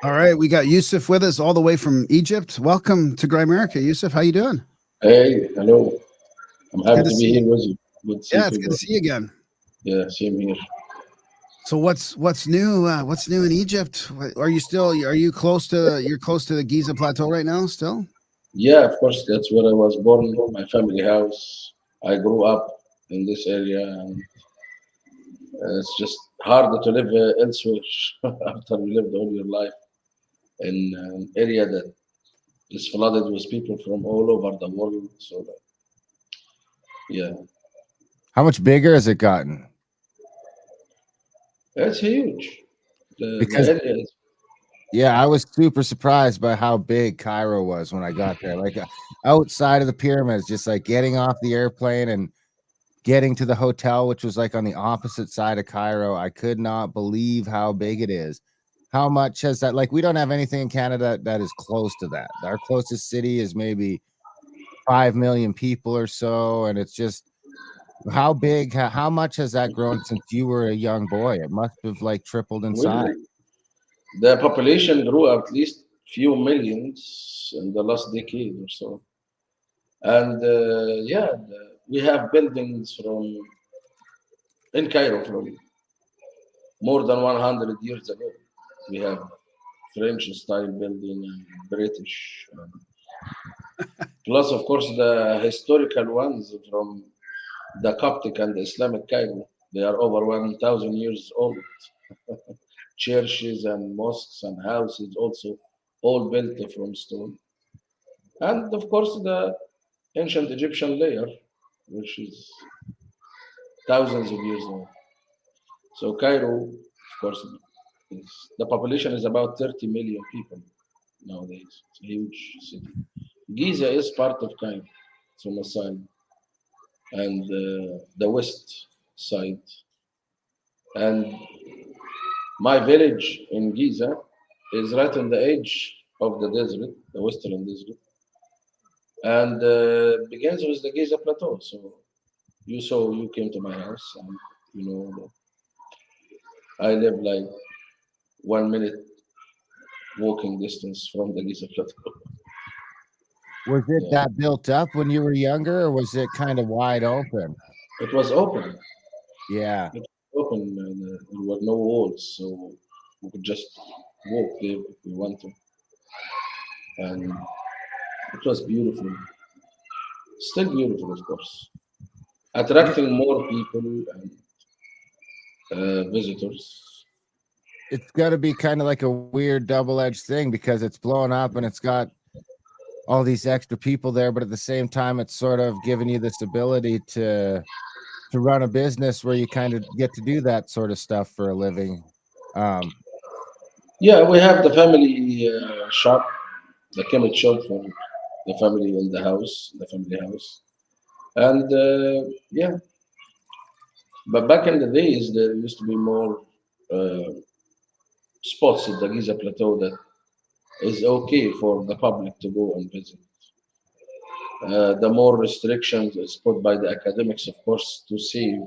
All right, we got Yousef with us all the way from Egypt. Welcome to Grimerica, Yousef. How you doing? Hey, hello. I'm It's good happy to to see be you. here with you. Good to see Yeah, it's good people. to see you again. Yeah, same here. So what's new? What's new in Egypt? Are you still are you close to you're close to the Giza plateau right now? Still? Yeah, of course, that's where I was born, my family house. I grew up in this area, and it's just hard to live elsewhere after you lived all your life in an area that is flooded with people from all over the world. So, yeah, How much bigger has it gotten? it's huge. The Because area is yeah, I was super surprised by how big Cairo was when I got there. Like outside of the pyramids, just like getting off the airplane and getting to the hotel, which was like on the opposite side of Cairo. I could not believe how big it is. How much has that? Like, we don't have anything in Canada that is close to that. Our closest city is maybe 5 million people or so. And it's just how big, how much has that grown since you were a young boy? It must have like tripled in size. well, the population grew at least few millions in the last decade or so. And yeah, we have buildings from in Cairo from more than 100 years ago. We have French style building and British, plus of course the historical ones from the Coptic and the Islamic Cairo. They are over 1,000 years old. Churches and mosques and houses also all built from stone. And of course the ancient Egyptian layer, which is thousands of years old. So Cairo, of course, the population is about 30 million people nowadays. It's a huge city. Giza is part of Cairo. It's on the side and the west side. And my village in Giza is right on the edge of the desert, the western desert, and begins with the Giza Plateau. So you came to my house, and you know I live like 1 minute walking distance from the Giza Plateau. Was it Yeah, that built up when you were younger, or was it kind of wide open? it was open. Yeah. It was open. And, there were no walls, so we could just walk there if we want to, and it was beautiful. Still beautiful, of course, It, attracting more people and visitors. it's got to be kind of like a weird double-edged thing because it's blown up and it's got all these extra people there, but at the same time, it's sort of giving you this ability to run a business where you kind of get to do that sort of stuff for a living. Um, Yeah, we have the family shop, the Khemit shop for the family in the family house, and yeah. But back in the days, there used to be more uh, spots at the Giza Plateau that is okay for the public to go and visit. The more restrictions is put by the academics, of course, to save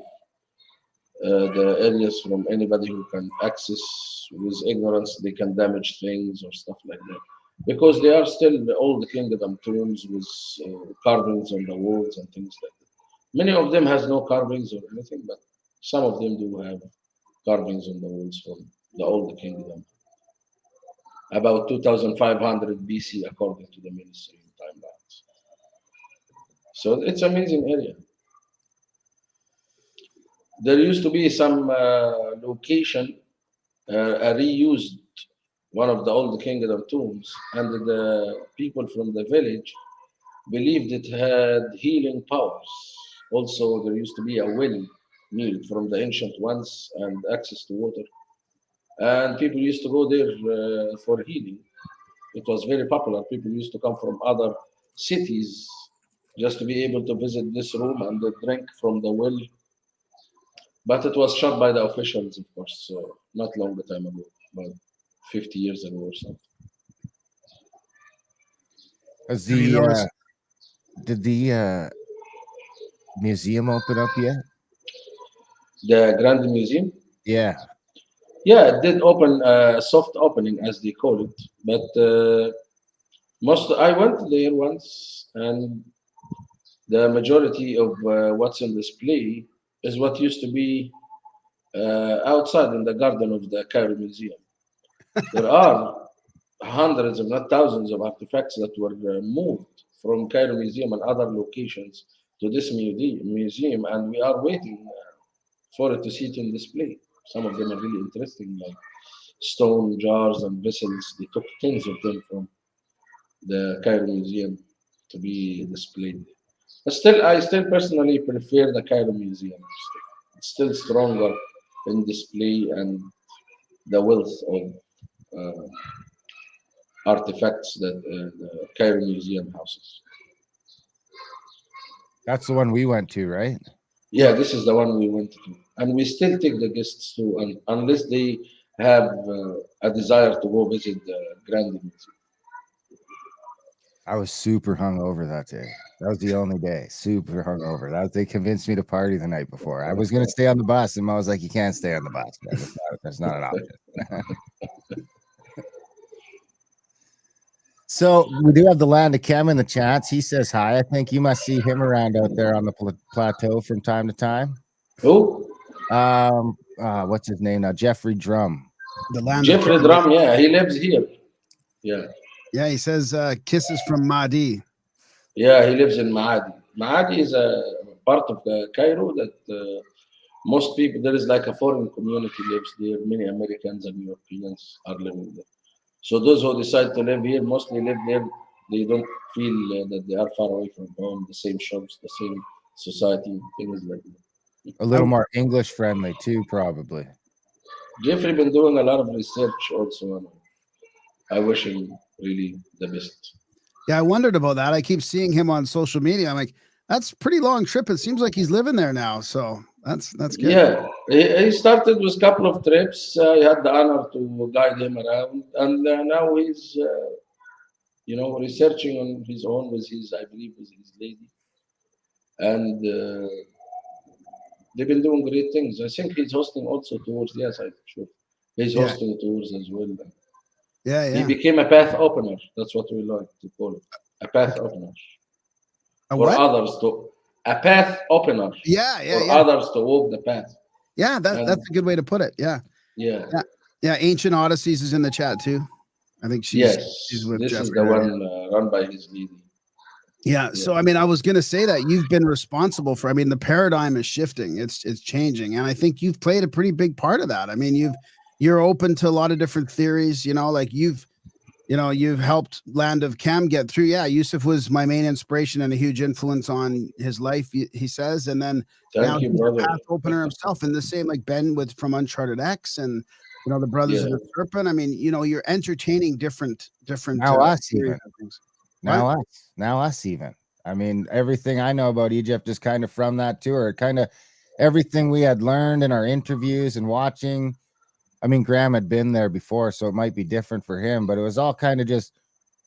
the areas from anybody who can access with ignorance. They can damage things or stuff like that. Because they are still the old kingdom tombs with carvings on the walls and things like that. Many of them has no carvings or anything, but some of them do have carvings on the walls from the old kingdom. About 2500 BC, according to the ministry in timelines. So it's amazing area. There used to be some location, a reused one of the old kingdom tombs, and the people from the village believed it had healing powers. Also, there used to be a well near from the ancient ones and access to water, and people used to go there for healing. It was very popular. People used to come from other cities just to be able to visit this room and drink from the well. But it was shut by the officials, of course, so not long time ago, about 50 years ago or something. has Have you the noticed? did the museum open up yet? The Grand Museum, Yeah. Yeah, it did open soft opening as they call it, but most I went there once, and the majority of what's on display is what used to be outside in the garden of the Cairo Museum. There are hundreds, if not thousands, of artifacts that were moved from Cairo Museum and other locations to this museum, and we are waiting for it to see it in display. Some of them are really interesting, like stone jars and vessels. They took tens of them from the Cairo Museum to be displayed. But still, I still personally prefer the Cairo Museum. It's still stronger in display and the wealth of uh, artifacts that the Cairo Museum houses. That's the one we went to, right? Yeah, this is the one we went to, and we still take the guests to, unless they have a desire to go visit the Grand Museum. I was super hungover that day. That was the only day. Super hungover. They convinced me to party the night before. I was gonna stay on the bus, and I was like, "You can't stay on the bus, man. That's not an option." So we do have the land of Chem in the chats. He says hi. I think you must see him around out there on the plateau from time to time. Who? What's his name now? Jeffrey Drum. The land of Jeffrey Chem. Drum, yeah, he lives here. Yeah, Yeah, he says kisses from Mahdi. yeah, he lives in Maadi. Maadi is a part of Cairo that most people, there is like a foreign community lives there. Many Americans and Europeans are living there. So those who decide to live here mostly live there. They don't feel that they are far away from home, the same shops, the same society, things like that. A little more English friendly too, probably. Jeffrey been doing a lot of research also, and I wish him really the best. Yeah, I wondered about that. I keep seeing him on social media. I'm like, that's a pretty long trip. It seems like he's living there now. So that's good. Yeah, he started with a couple of trips. I had the honor to guide him around, and now he's, researching on his own with his, I believe, with his lady, and they've been doing great things. I think he's hosting also tours. Yes, I'm sure he's Yeah. hosting tours as well. Yeah, He yeah. became a path opener. That's what we like to call it, a path opener A for what? others to a path opener Yeah, yeah, for yeah. others to walk the path. Yeah, And that's a good way to put it. Yeah. yeah. Yeah. Yeah. Ancient Odysseys is in the chat too. I think she's Yes, with this is Jeffrey the there. one run by his lady. Yeah. So I mean, I was gonna say that you've been responsible for, I mean, the paradigm is shifting, it's changing. And I think you've played a pretty big part of that. I mean, you're open to a lot of different theories, like you've helped Land of Chem get through. Yeah, Yousef was my main inspiration and a huge influence on his life, he says. And then now Thank you, he's a brother. path opener himself. And the same like Ben with from Uncharted X and the Brothers Yeah. of the Serpent. I mean, you're entertaining different Now us theories even. and things. Now us even. I mean, everything I know about Egypt is kind of from that tour. Kind of everything we had learned in our interviews and watching. I mean, Graham had been there before, so it might be different for him, but it was all kind of just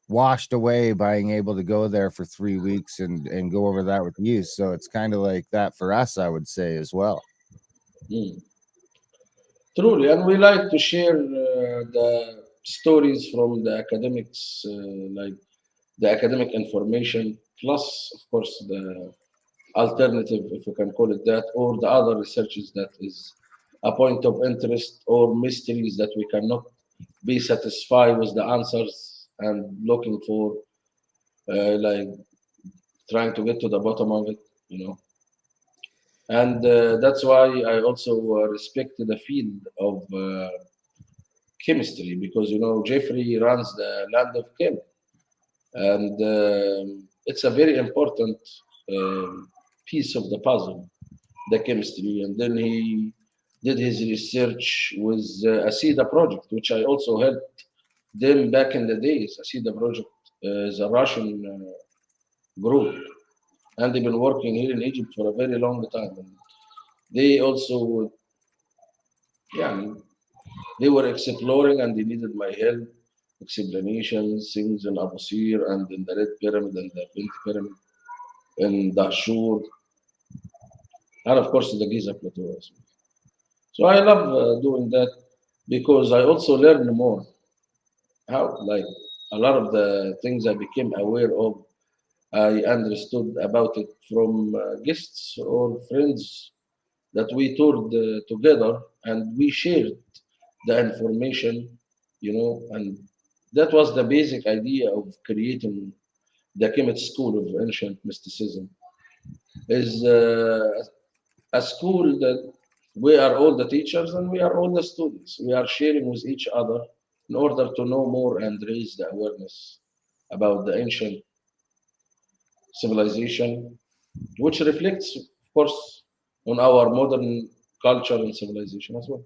washed away by being able to go there for 3 weeks and go over that with you. So it's kind of like that for us, I would say, as well. Mm. Truly, and we like to share the stories from the academics, like the academic information, plus, of course, the alternative, if you can call it that, or the other researches that is a point of interest or mysteries that we cannot be satisfied with the answers and looking for, like trying to get to the bottom of it. And that's why I also respect the field of chemistry because Jeffrey runs the land of chem, and it's a very important piece of the puzzle, the chemistry. And then he did his research with ACIDA project, which I also helped them back in the days. ACIDA project is a Russian group, and they've been working here in Egypt for a very long time. And they also, yeah, they were exploring and they needed my help, explanations, things in Abu Sir and in the Red Pyramid and the Pink Pyramid, in Dashur, and of course the Giza Plateau as well. So I love doing that. because I also learned more how, like, a lot of the things I became aware of, I understood about it from guests or friends that we toured together, and we shared the information, and that was the basic idea of creating the Kemet School of Ancient Mysticism. Is a school that we are all the teachers and we are all the students. We are sharing with each other in order to know more and raise the awareness about the ancient civilization, which reflects, of course, on our modern culture and civilization as well.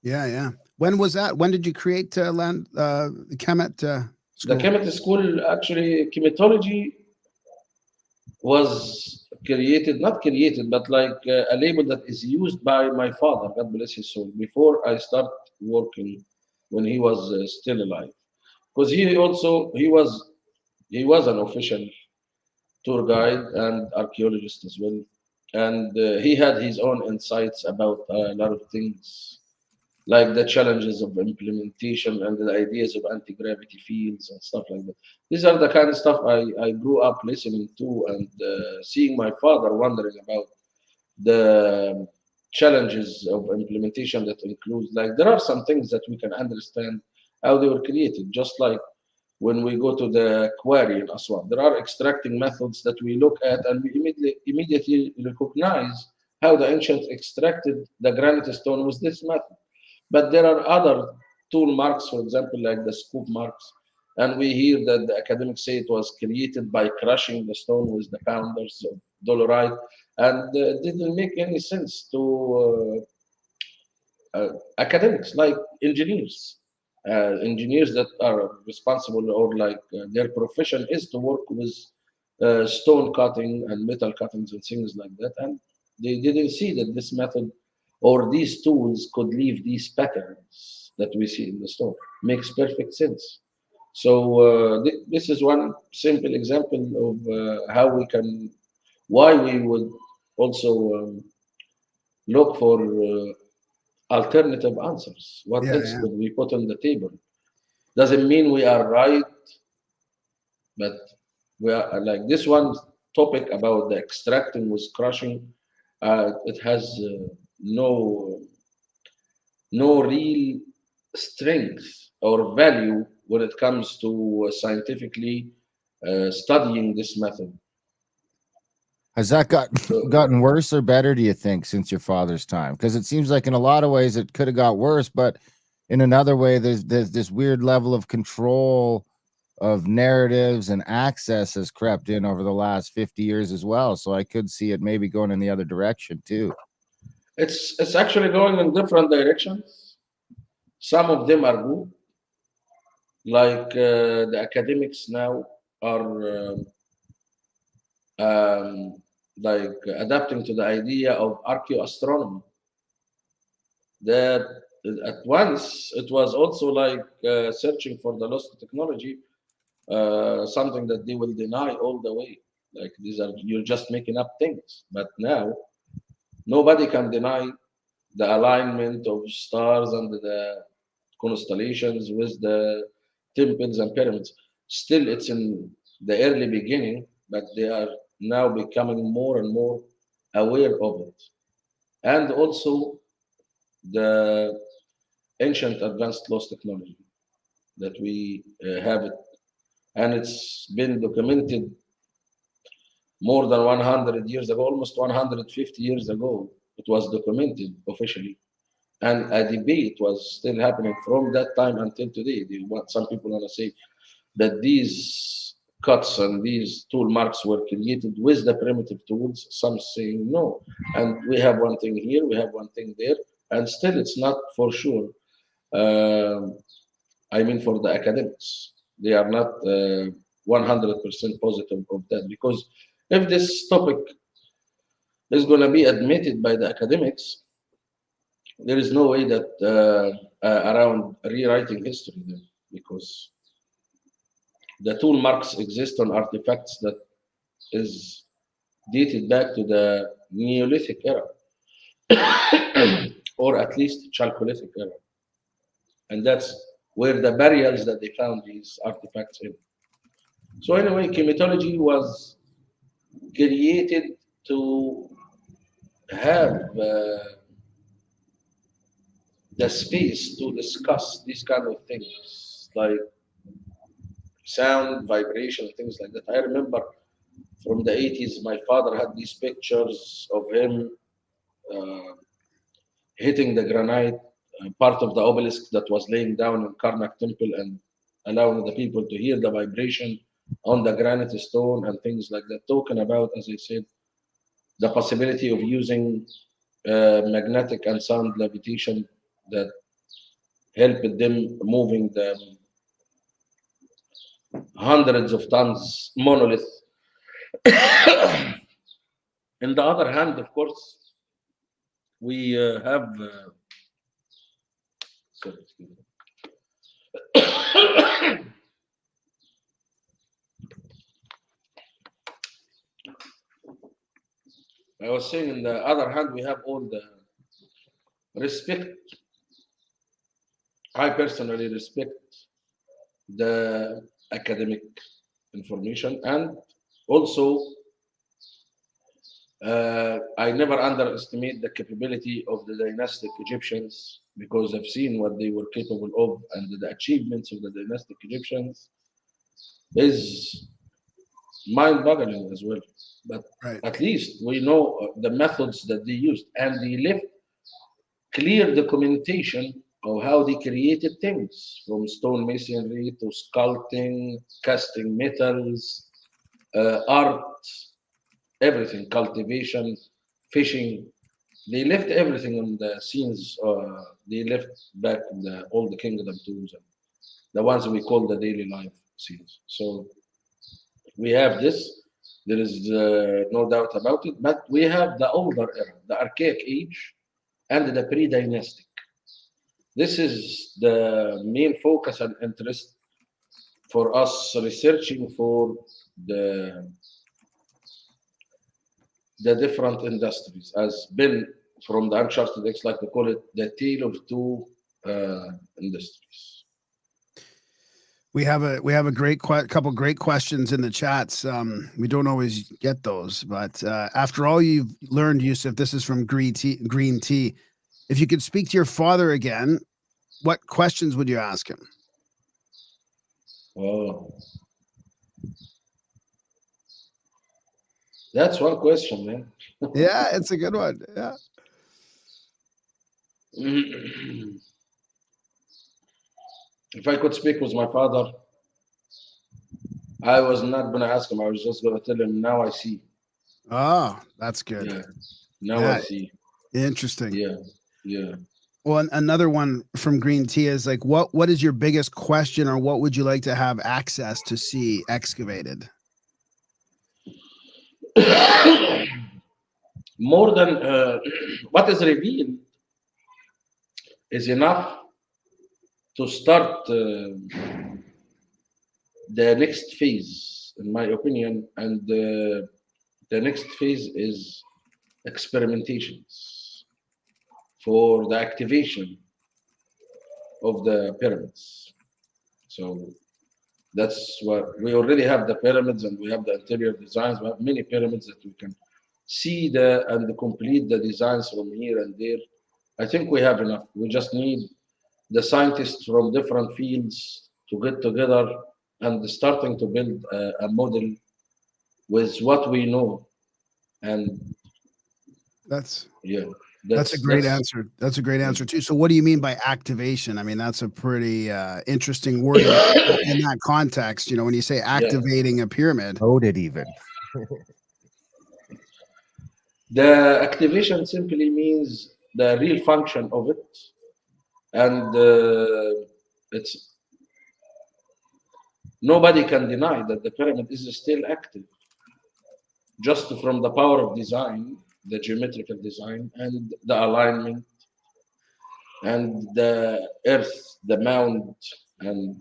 Yeah, yeah. When was that? When did you create land Kemet The school? Kemet school, actually, chematology was created, not created, but like a label that is used by my father, God bless his soul, before I start working when he was still alive. Because he was an official tour guide and archaeologist as well, and he had his own insights about a lot of things, like the challenges of implementation and the ideas of anti-gravity fields and stuff like that. These are the kind of stuff I grew up listening to and seeing my father wondering about the challenges of implementation that includes, like, there are some things that we can understand how they were created, just like when we go to the quarry in Aswan. There are extracting methods that we look at and we immediately recognize how the ancients extracted the granite stone with this method. But there are other tool marks, for example, like the scoop marks. And we hear that the academics say it was created by crushing the stone with the pounders of dolerite. And it didn't make any sense to academics, like engineers. Engineers that are responsible, or like their profession is to work with stone cutting and metal cuttings and things like that. And they didn't see that this method or these tools could leave these patterns that we see in the stone. Makes perfect sense. So this is one simple example of how we can, why we would also look for alternative answers. What Yeah, else yeah. could we put on the table? Doesn't mean we are right, but we are, like, this one topic about the extracting with crushing. It has no real strength or value when it comes to scientifically studying this method. Has that So gotten worse or better, do you think, since your father's time? Because it seems like in a lot of ways it could have got worse, but in another way, there's this weird level of control of narratives and access has crept in over the last 50 years as well. So I could see it maybe going in the other direction too. it's actually going in different directions. Some of them are good, like the academics now are like adapting to the idea of archaeoastronomy. That at once it was also like searching for the lost technology, something that they will deny all the way. Like, these are, you're just making up things. But now nobody can deny the alignment of stars and the constellations with the temples and pyramids. Still, it's in the early beginning, but they are now becoming more and more aware of it. And also the ancient advanced lost technology that we have it. And it's been documented more than 100 years ago, almost 150 years ago. It was documented officially. And a debate was still happening from that time until today. Some people want to say that these cuts and these tool marks were created with the primitive tools. Some saying no. And we have one thing here, we have one thing there, and still it's not for sure. Um I mean, for the academics, they are not 100% positive of that, because if this topic is going to be admitted by the academics, there is no way that around rewriting history then, because the tool marks exist on artifacts that is dated back to the Neolithic era, or at least Chalcolithic era. and that's where the burials that they found these artifacts in. So anyway, chematology was created to have the space to discuss these kind of things, like sound, vibration, things like that. I remember from the 80s, my father had these pictures of him uh, hitting the granite, part of the obelisk that was laying down in Karnak temple, and allowing the people to hear the vibration on the granite stone and things like that. Talking about, as I said, the possibility of using magnetic and sound levitation that helped them moving the hundreds of tons monolith. On the other hand, of course, we have. Sorry, excuse me. I was saying, on the other hand, we have all the respect. I personally respect the academic information, and also I never underestimate the capability of the dynastic Egyptians, because I've seen what they were capable of, and the achievements of the dynastic Egyptians is mind-boggling as well. But Right. at least we know the methods that they used, and they left clear documentation of how they created things, from stone masonry to sculpting, casting metals, art, everything, cultivation, fishing. They left everything on the scenes. They left back all the kingdom tools, and the ones we call the daily life scenes. So we have this. There is no doubt about it. But we have the older era, the archaic age, and the pre-dynastic. This is the main focus and interest for us researching for the the different industries, as been from the uncharted X, like they call it, the tale of two industries. We have a great couple great questions in the chats. We don't always get those, but after all you've learned, Yousef, this is from Green Tea. Green Tea. If you could speak to your father again, what questions would you ask him? Oh, that's one question, man. Yeah, it's a good one. Yeah. If I could speak with my father, I was not gonna ask him. I was just gonna tell him, now I see. Oh, that's good. Yeah, now I Yeah, see. interesting. Yeah, yeah. Well, another one from Green Tea is like, what is your biggest question, or what would you like to have access to see excavated? More than what is revealed is enough to start the next phase, in my opinion. And the next phase is experimentations for the activation of the pyramids. So that's what we already have, the pyramids, and we have the interior designs. We have many pyramids that we can see and complete the designs from here and there. I think we have enough. We just need the scientists from different fields to get together and starting to build a model with what we know. And That's yeah, that's a great answer. That's a great answer too. So what do you mean by activation? I mean, that's a pretty interesting word in that context. You know, when you say activating a pyramid. Loaded even. the activation simply means the real function of it, and it's nobody can deny that the pyramid is still active, just from the power of design, the geometrical design, and the alignment, and the earth, the mound, and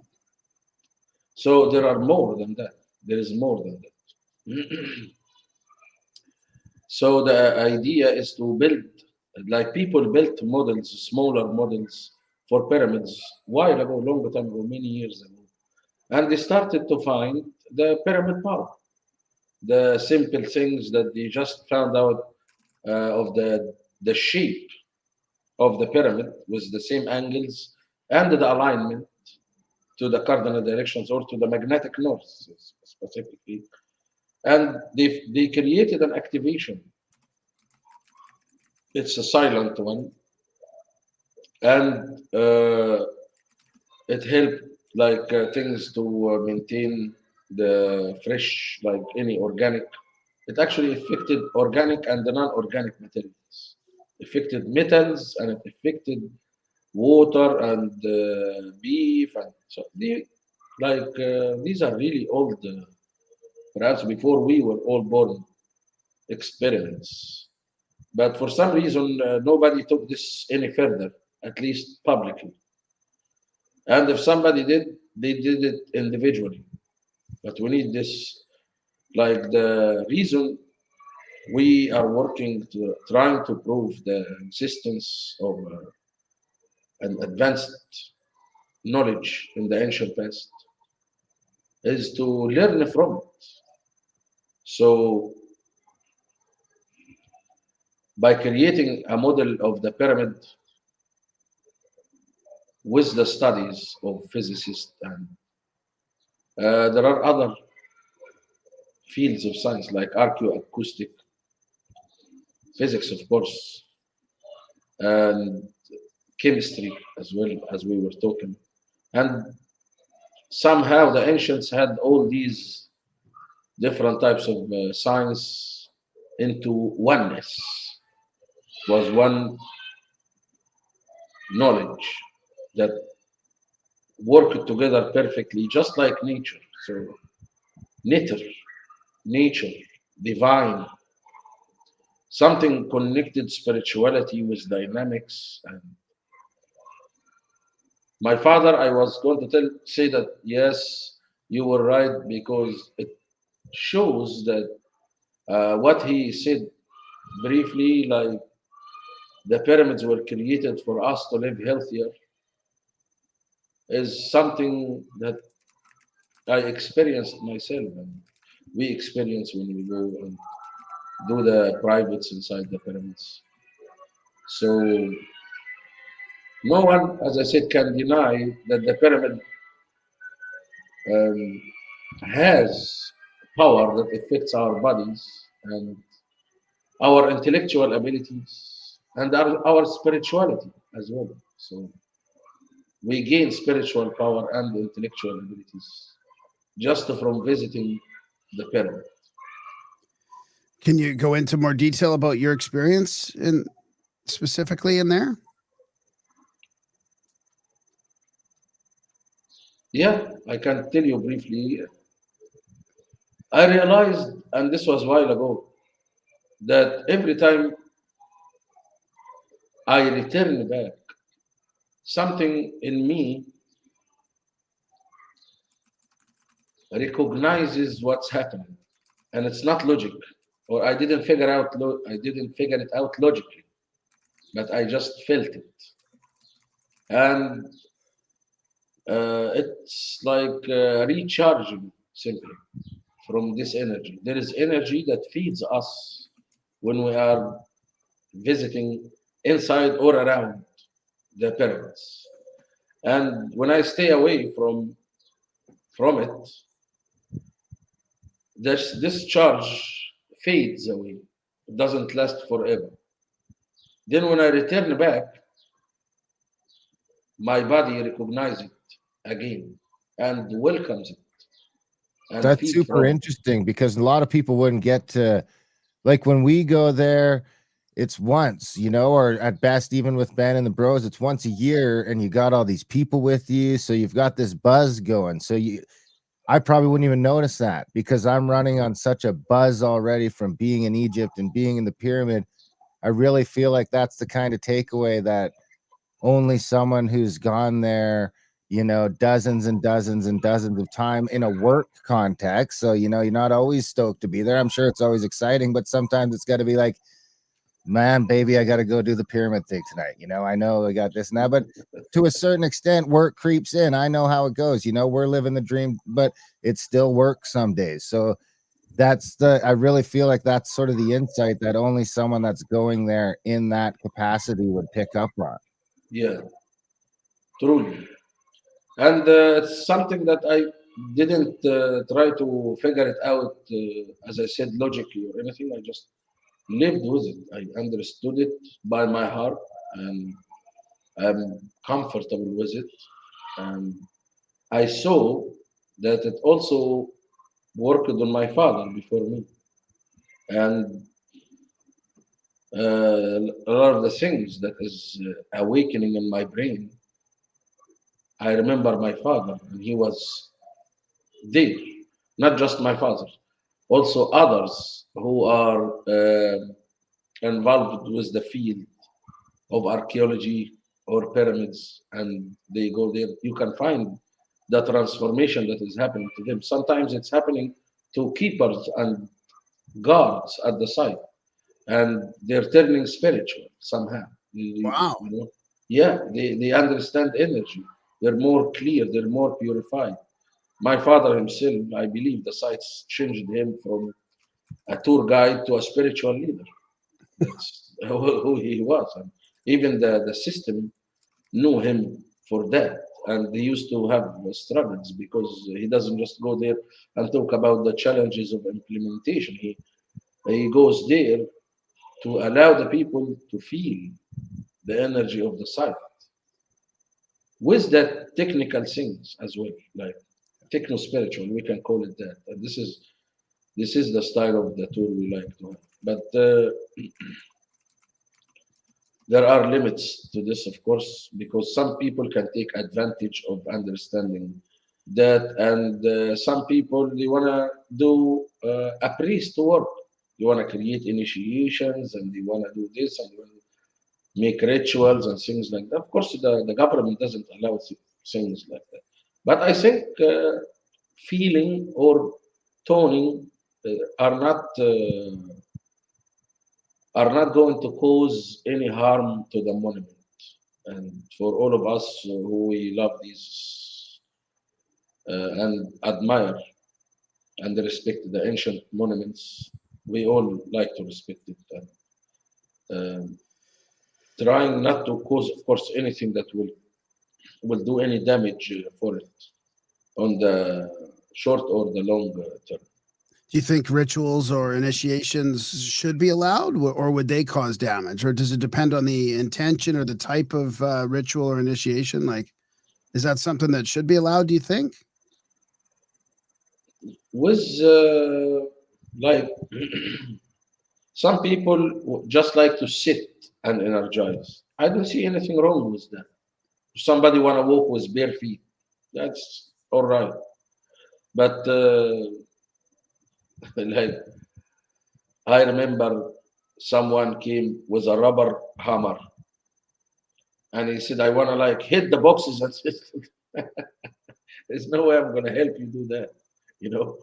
so there are more than that. There is more than that. So the idea is to build, like people built models, smaller models for pyramids while ago, long time ago, many years ago. And they started to find the pyramid power, the simple things that they just found out of the shape of the pyramid with the same angles and the alignment to the cardinal directions or to the magnetic north specifically. And they created an activation. It's a silent one, and it helped like things to maintain the fresh, like any organic. It actually affected organic and the non-organic materials, affected metals, and it affected water and beef, and so these are really old, perhaps before we were all born, experiments. But for some reason, nobody took this any further, at least publicly. And if somebody did, they did it individually. But we need this, like the reason we are working to trying to prove the existence of an advanced knowledge in the ancient past is to learn from it. So by creating a model of the pyramid with the studies of physicists, and there are other fields of science like archaeoacoustic physics, of course, and chemistry as well, as we were talking. And somehow the ancients had all these different types of science into oneness. It was one knowledge that worked together perfectly, just like nature. So nature, divine, something connected spirituality with dynamics. And my father, I was going to say that yes, you were right, because it shows that what he said briefly, like the pyramids were created for us to live healthier, is something that I experienced myself, and we experience when we go and do the privates inside the pyramids. So no one, as I said, can deny that the pyramid um, has power that affects our bodies and our intellectual abilities and our spirituality as well. So we gain spiritual power and intellectual abilities just from visiting the pyramid. Can you go into more detail about your experience in specifically in there? Yeah, I can tell you briefly. I realized, and this was a while ago, that every time I return back, something in me recognizes what's happening, and it's not logic, or I didn't figure it out logically, but I just felt it, and it's like recharging simply from this energy. There is energy that feeds us when we are visiting inside or around the pyramids. And when I stay away from it, this charge fades away. It doesn't last forever. Then when I return back, my body recognizes it again and welcomes it and That's feed super from it. interesting because a lot of people wouldn't get to, like, when we go there, it's once, or at best, even with Ben and the bros, it's once a year, and you got all these people with you, so you've got this buzz going. So I probably wouldn't even notice that because I'm running on such a buzz already from being in Egypt and being in the pyramid. I really feel like that's the kind of takeaway that only someone who's gone there, dozens and dozens and dozens of time in a work context. So, you're not always stoked to be there. I'm sure it's always exciting, but sometimes it's got to be like, man, baby, I got to go do the pyramid thing tonight. You know, I know I got this and that, but to a certain extent, work creeps in. I know how it goes. You know, we're living the dream, but it still works some days. So I really feel like that's sort of the insight that only someone that's going there in that capacity would pick up on. Yeah, truly. And it's something that I didn't try to figure it out, as I said, logically or anything. I just lived with it. I understood it by my heart, and I'm comfortable with it. And I saw that it also worked on my father before me. And a lot of the things that is awakening in my brain, I remember my father, and he was there. Not just my father, also others who are involved with the field of archaeology or pyramids, and they go there. You can find the transformation that is happening to them. Sometimes it's happening to keepers and guards at the site, and they're turning spiritual somehow. Wow. You know? Yeah, they understand energy. They're more clear. They're more purified. My father himself, I believe, the sites changed him from a tour guide to a spiritual leader. That's who he was. And even the system knew him for that. And they used to have struggles because he doesn't just go there and talk about the challenges of implementation. He goes there to allow the people to feel the energy of the site with that technical things as well, like techno spiritual, we can call it that. And this is the style of the tour we like to have. But there are limits to this, of course, because some people can take advantage of understanding that, and some people they want to do a priest work. They want to create initiations, and they want to do this, and they want to make rituals and things like that. Of course, the government doesn't allow things like that. But I think feeling or toning are not going to cause any harm to the monument. And for all of us who we love these and admire and respect the ancient monuments, we all like to respect it. And, trying not to cause, of course, anything that will do any damage for it on the short or the long term. Do you think rituals or initiations should be allowed, or would they cause damage, or does it depend on the intention or the type of ritual or initiation? Like, is that something that should be allowed, do you think? With like some people just like to sit and energize. I don't see anything wrong with that. If somebody want to walk with bare feet, that's all right. But like I remember someone came with a rubber hammer and he said, I want to like hit the boxes and there's no way I'm going to help you do that. You know,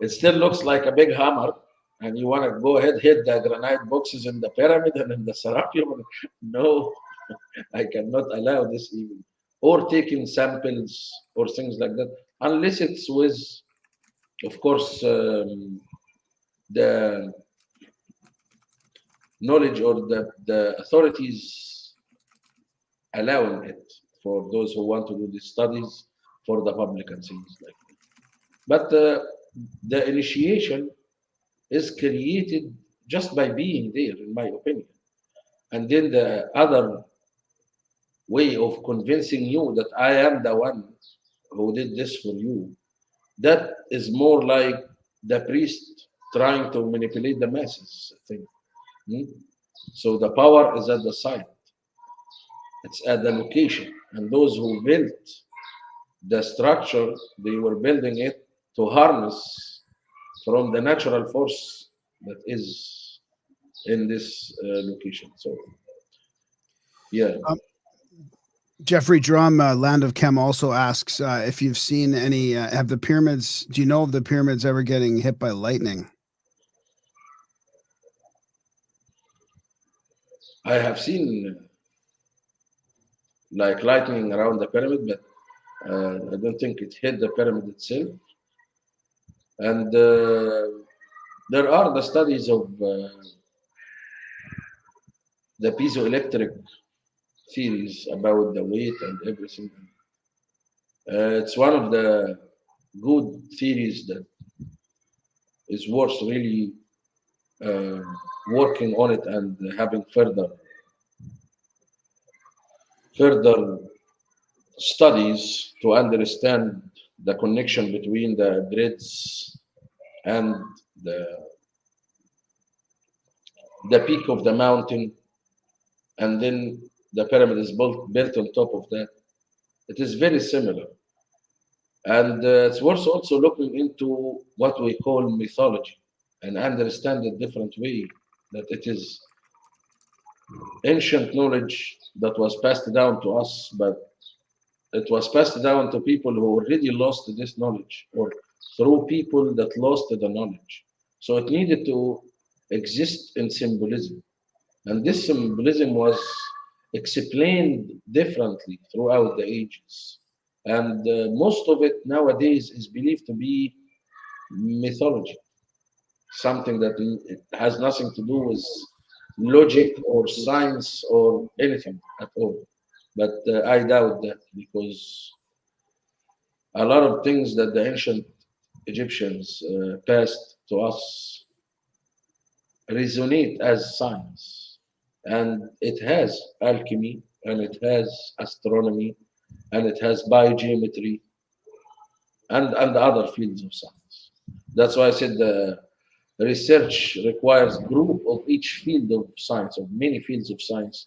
it still looks like a big hammer and you want to go ahead, hit the granite boxes in the pyramid and in the serapeum. No, I cannot allow this even. Or taking samples or things like that, unless it's with, of course, the knowledge or the authorities allowing it for those who want to do these studies for the public and things like that. But the initiation is created just by being there, in my opinion. And then the other way of convincing you that I am the one who did this for you, that is more like the priest trying to manipulate the masses, I think. Hmm? So the power is at the site, it's at the location. And those who built the structure, they were building it to harness from the natural force that is in this location. So, yeah. Jeffrey Drum, Land of Chem, also asks if you've seen any, have the pyramids, do you know of the pyramids ever getting hit by lightning? I have seen like lightning around the pyramid, but I don't think it hit the pyramid itself. And there are the studies of the piezoelectric theories about the weight and everything. It's one of the good theories that is worth really uh, working on it and having further studies to understand the connection between the grids and the the peak of the mountain, and then the pyramid is built on top of that. It is very similar. And it's worth also looking into what we call mythology and understand it different way, that it is ancient knowledge that was passed down to us, but it was passed down to people who already lost this knowledge, or through people that lost the knowledge. So it needed to exist in symbolism. And this symbolism was explained differently throughout the ages. And most of it nowadays is believed to be mythology, something that has nothing to do with logic or science or anything at all. But I doubt that, because a lot of things that the ancient Egyptians passed to us resonate as science. And it has alchemy, and it has astronomy, and it has biogeometry, and other fields of science. That's why I said the research requires group of each field of science, of many fields of science,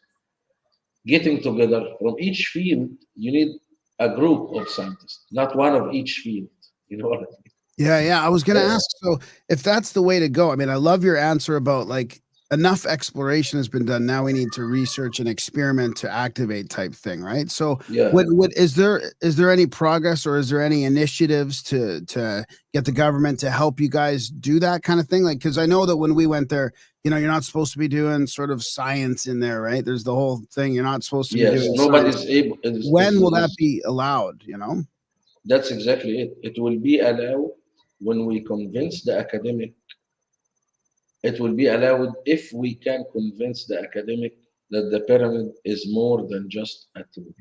getting together. From each field, you need a group of scientists, not one of each field. You know what I mean? Yeah, yeah. I was going to Yeah. ask. So, if that's the way to go, I mean, I love your answer about like enough exploration has been done. Now we need to research and experiment to activate type thing, right? So, Yeah. what is there any progress, or is there any initiatives to get the government to help you guys do that kind of thing? Like, because I know that when we went there, you're not supposed to be doing sort of science in there, right? There's the whole thing. You're not supposed to be Yes. doing science. Nobody's able. When will that be allowed? That's exactly it. It will be allowed when we convince the academic. It will be allowed if we can convince the academic that the pyramid is more than just a tomb.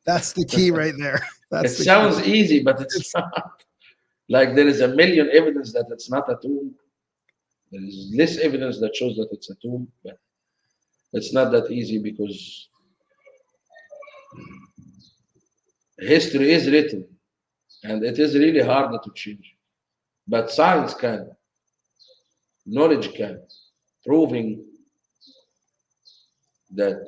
That's the key right there. It That's the key. sounds easy, but it's not. Like there is a million evidence that it's not a tomb. There is less evidence that shows that it's a tomb, but it's not that easy, because history is written and it is really hard to change. But science can, knowledge can, proving that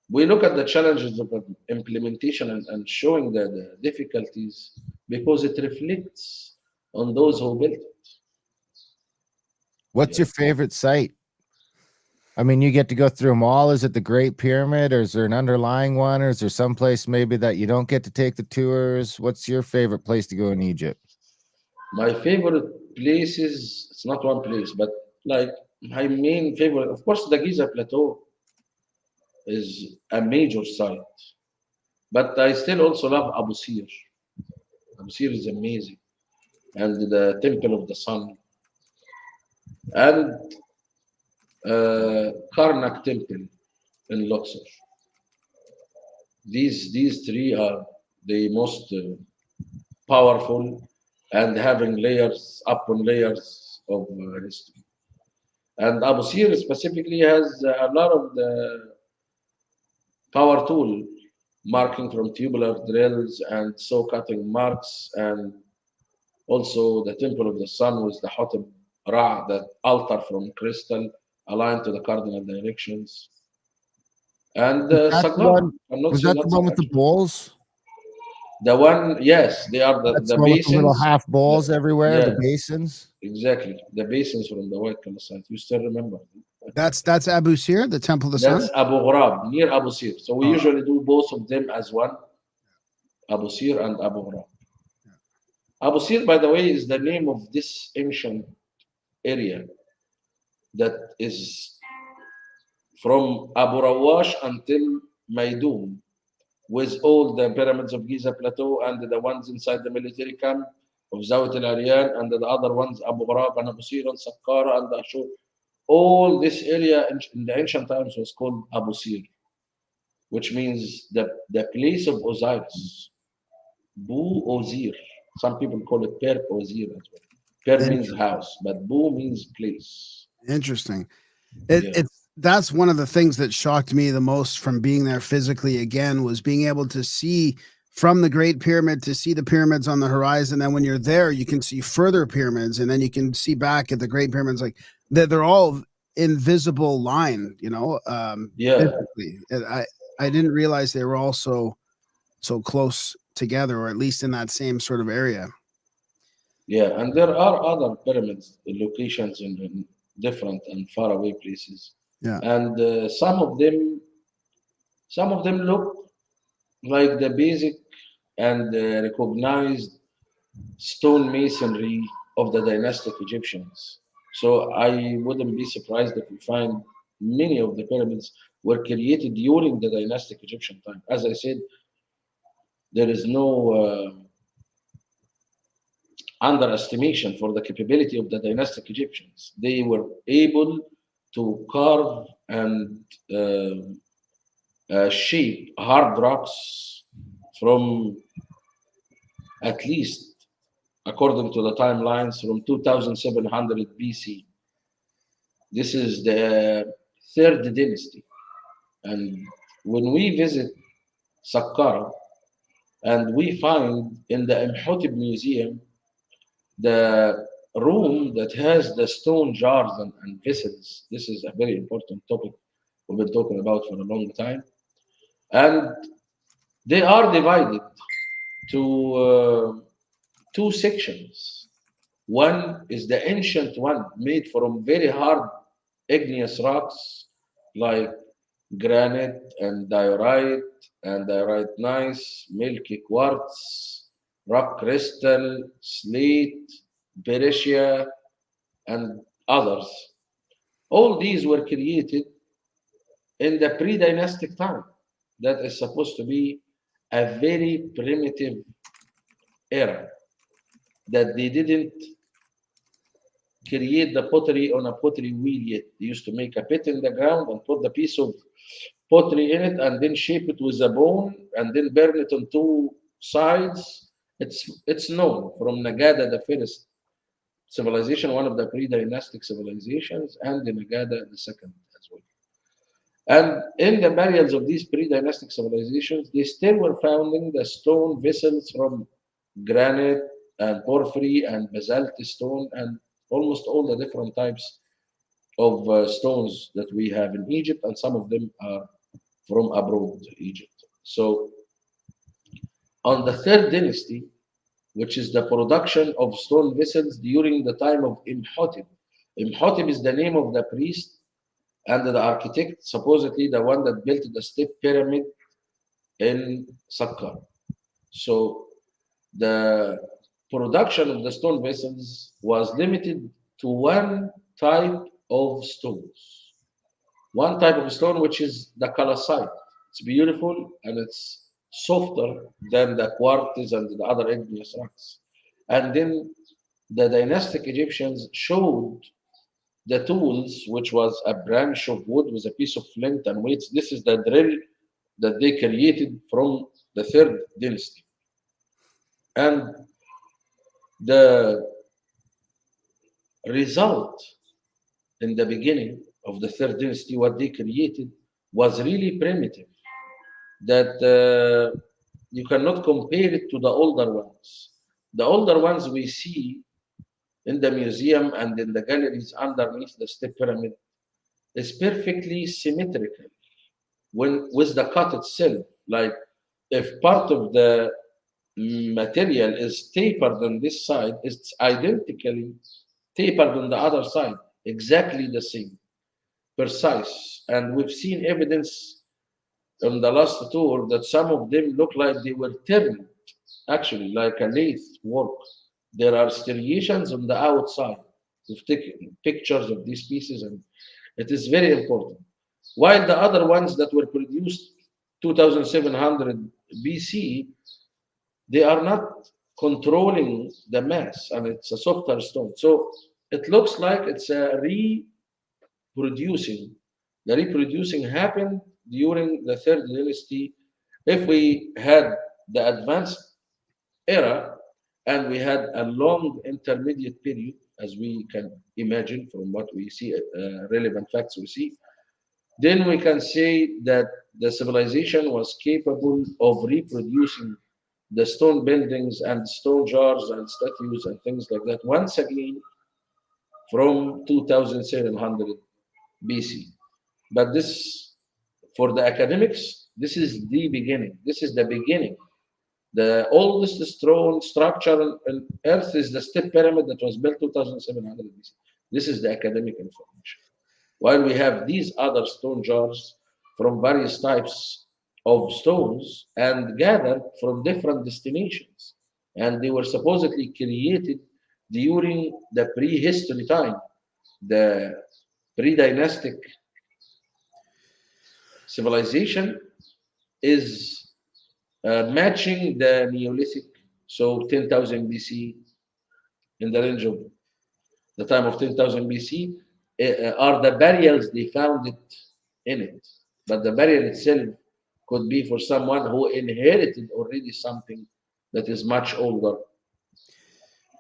we look at the challenges of implementation, and showing the difficulties, because it reflects on those who built it. What's your favorite site? I mean, you get to go through them all. Is it the Great Pyramid, or is there an underlying one, or is there some place maybe that you don't get to take the tours? What's your favorite place to go in Egypt? My favorite places, it's not one place, but like my main favorite, of course, the Giza Plateau is a major site. But I still also love Abu Sir. Abu Sir is amazing. And the Temple of the Sun. And Karnak Temple in Luxor. These three are the most powerful, and having layers upon layers of history. And Abu Sir specifically has a lot of the power tool, marking from tubular drills and saw cutting marks, and also the Temple of the Sun with the Hotem Ra, that altar from crystal aligned to the cardinal directions. And That's the Sakara, one. I'm not Was saying that the not one with the Sakara. bowls? The one, yes, they are That's the the one with the little basins. half bowls everywhere, Yeah, the basins. exactly. The basins from the White Color site. You still remember? That's Abu Sir, the Temple of the Sun. That's Abu Ghurab, near Abu Sir. So we Oh. usually do both of them as one, Abu Sir and Abu Ghurab. Abu Sir, by the way, is the name of this ancient area that is from Abu Rawash until Maydoum, with all the pyramids of Giza Plateau and the ones inside the military camp of Zawat al Aryan and the other ones, Abu Ghrab and Abu Sir and Sakara and Ashur. All this area in the ancient times was called Abu Sir, which means the place of Osiris. Bu Ozir. Some people call it Per Ozir as well. Per means house, but Bu means place. Interesting. Yeah. It's that's one of the things that shocked me the most from being there physically again was being able to see from the Great Pyramid to see the pyramids on the horizon. And when you're there, you can see further pyramids, and then you can see back at the Great Pyramids, like they're all invisible line, Yeah. physically. And I didn't realize they were all so close together, or at least in that same sort of area. Yeah. And there are other pyramids locations in different and faraway places. Yeah. And some of them look like the basic and recognized stone masonry of the dynastic Egyptians. So I wouldn't be surprised if we find many of the pyramids were created during the dynastic Egyptian time. As I said, there is no underestimation for the capability of the dynastic Egyptians. They were able to carve and shape hard rocks from at least, according to the timelines, from 2700 BC. This is the third dynasty. And when we visit Sakara and we find in the Imhotep Museum the room that has the stone jars and vessels, this is a very important topic we've been talking about for a long time. And they are divided to two sections. One is the ancient one made from very hard igneous rocks like granite and diorite gneiss, milky quartz, rock crystal, slate, breccia, and others. All these were created in the pre-dynastic time. That is supposed to be a very primitive era that they didn't create the pottery on a pottery wheel yet. They used to make a pit in the ground and put the piece of pottery in it and then shape it with a bone and then burn it on two sides. It's known from Nagada, the first civilization, one of the pre-dynastic civilizations, and the Nagada, the second as well. And in the burials of these pre-dynastic civilizations, they still were finding the stone vessels from granite and porphyry and basalt stone and almost all the different types of stones that we have in Egypt, and some of them are from abroad Egypt. So on the third dynasty, which is the production of stone vessels during the time of Imhotep. Imhotep is the name of the priest and the architect, supposedly the one that built the step pyramid in Saqqara. So the production of the stone vessels was limited to one type of stones. One type of stone, which is the calcite. It's beautiful and it's softer than the quartz and the other igneous rocks. And then the dynastic Egyptians showed the tools, which was a branch of wood with a piece of flint and weights. This is the drill that they created from the third dynasty. And the result in the beginning of the third dynasty, what they created was really primitive, that you cannot compare it to the older ones. The older ones we see in the museum and in the galleries underneath the step pyramid is perfectly symmetrical when with the cut itself. Like if part of the material is tapered on this side, it's identically tapered on the other side, exactly the same, precise. And we've seen evidence on the last tour that some of them look like they were turned, actually, like a lathe work. There are striations on the outside. We've taken pictures of these pieces, and it is very important. while the other ones that were produced 2700 BC, they are not controlling the mass, and it's a softer stone. So it looks like it's a reproducing. The reproducing happened during the third dynasty. If we had the advanced era and we had a long intermediate period, as we can imagine from what we see, relevant facts we see, then we can say that the civilization was capable of reproducing the stone buildings and stone jars and statues and things like that once again from 2700 BC. But this, for the academics, this is the beginning. This is the beginning. The oldest stone structure on Earth is the step pyramid that was built 2700 BC. This is the academic information. While we have these other stone jars from various types of stones and gathered from different destinations. And they were supposedly created during the prehistory time, the pre-dynastic civilization is matching the Neolithic, so 10,000 BC, in the range of the time of 10,000 BC, are the burials they found it in it. But the burial itself could be for someone who inherited already something that is much older.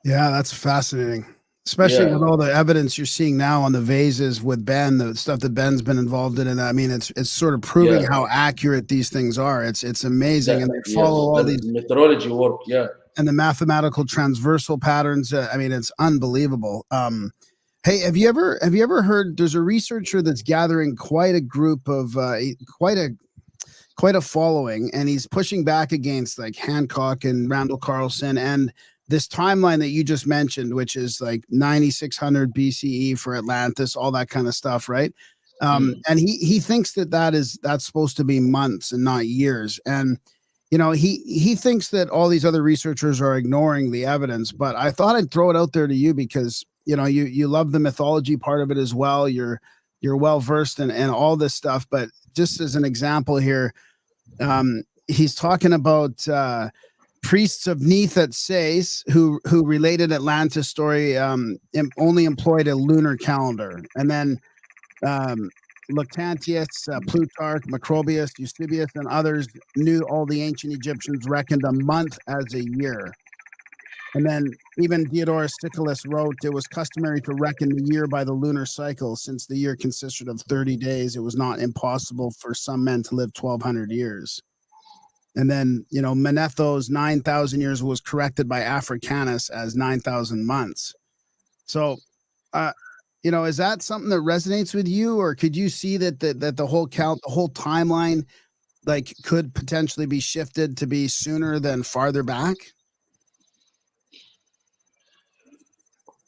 Yeah, that's fascinating. Especially Yeah, with all the evidence you're seeing now on the vases with Ben, the stuff that Ben's been involved in. And I mean, it's sort of proving yeah, how accurate these things are. It's amazing, and they yes, follow all the these methodology work, yeah. and the mathematical transversal patterns. I mean, it's unbelievable. Hey, have you ever heard? There's a researcher that's gathering quite a group of quite a following, and he's pushing back against like Hancock and Randall Carlson and this timeline that you just mentioned, which is like 9600 BCE for Atlantis, all that kind of stuff, right? And he thinks that's supposed to be months and not years. And he thinks that all these other researchers are ignoring the evidence. But I thought I'd throw it out there to you because you love the mythology part of it as well. You're well versed in all this stuff. But just as an example here, he's talking about priests of Neith at Sais who related Atlantis story only employed a lunar calendar, and then Lactantius, Plutarch, Macrobius, Eusebius, and others knew all the ancient Egyptians reckoned a month as a year. And then even Diodorus Siculus wrote, it was customary to reckon the year by the lunar cycle. Since the year consisted of 30 days, it was not impossible for some men to live 1,200 years. And then, Manetho's 9,000 years was corrected by Africanus as 9,000 months. So, is that something that resonates with you, or could you see that the whole timeline, like, could potentially be shifted to be sooner than farther back?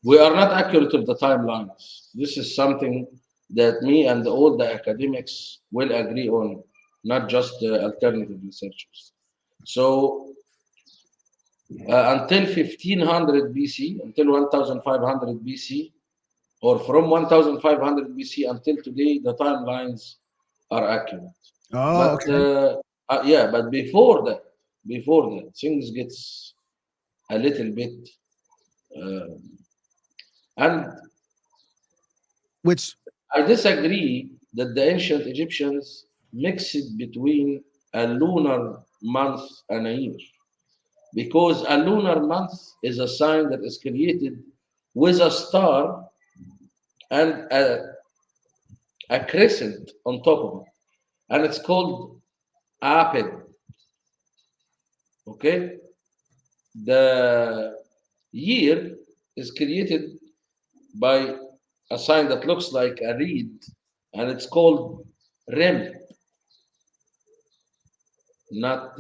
We are not accurate with the timelines. This is something that me and all the academics will agree on, not just the alternative researchers. So until 1500 BC, until 1500 BC, or from 1500 BC until today, the timelines are accurate. Oh, But okay. yeah, but before that, things gets a little bit, uh, and Which, I disagree that the ancient Egyptians mixed between a lunar month and a year, because a lunar month is a sign that is created with a star and a crescent on top of it, and it's called apid. Okay, the year is created by a sign that looks like a reed, and it's called rem, not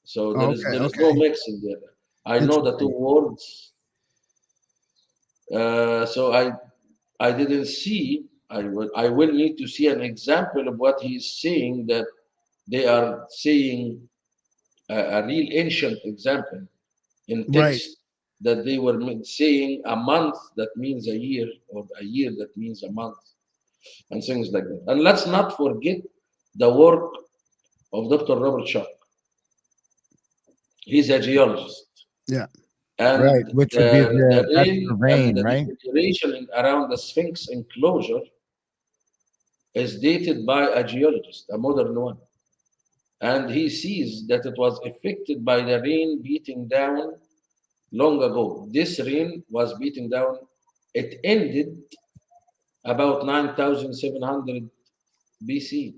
so okay, there is no okay. mixing there. I know the two Interesting. words, so I didn't see. I will need to see an example of what he's saying, that they are saying a real ancient example in Right. text, that they were saying a month that means a year, or a year that means a month. and things like that. And let's not forget the work of Dr. Robert Schoch. He's a geologist. Yeah. Right, And which would be the that's the rain and rain, the right? deterioration around the Sphinx enclosure is dated by a geologist, a modern one. And he sees that it was affected by the rain beating down long ago. This rain was beating down, it ended about 9,700 BC,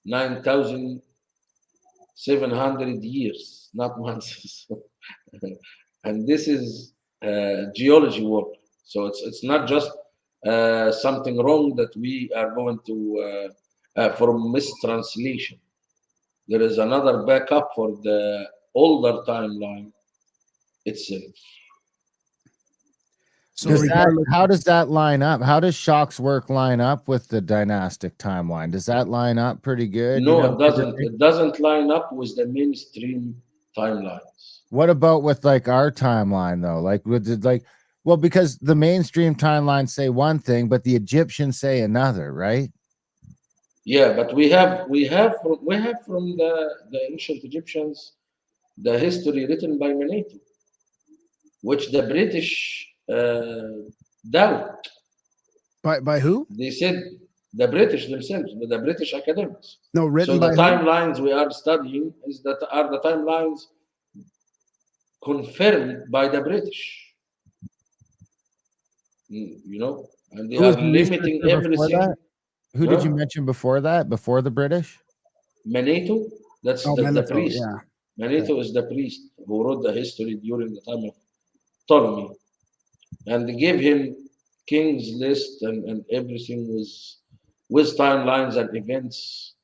9,700 years, not months. And this is geology work. So it's not just something wrong that we are going to from mistranslation. There is another backup for the older timeline itself. So Does that regardless, how does that line up? How does Shock's work line up with the dynastic timeline? Does that line up pretty good? No, You know, it doesn't. It doesn't line up with the mainstream timelines. what about with like our timeline though? Like well, because the mainstream timelines say one thing, but the Egyptians say another, right? Yeah, but we have from the ancient Egyptians the history written by Manetho, which the British doubt. by who? They said the British themselves, the British academics. No, So written the by who? timelines we are studying is that are the timelines confirmed by the British. You know, and they Who are was the limiting researcher before everything. that? Who did you Huh? mention before that? Before the British? Manetho, that's Oh, the Manetho. priest. Yeah. Okay. Manetho is the priest who wrote the history during the time of Ptolemy, and they gave him king's list and everything with timelines and events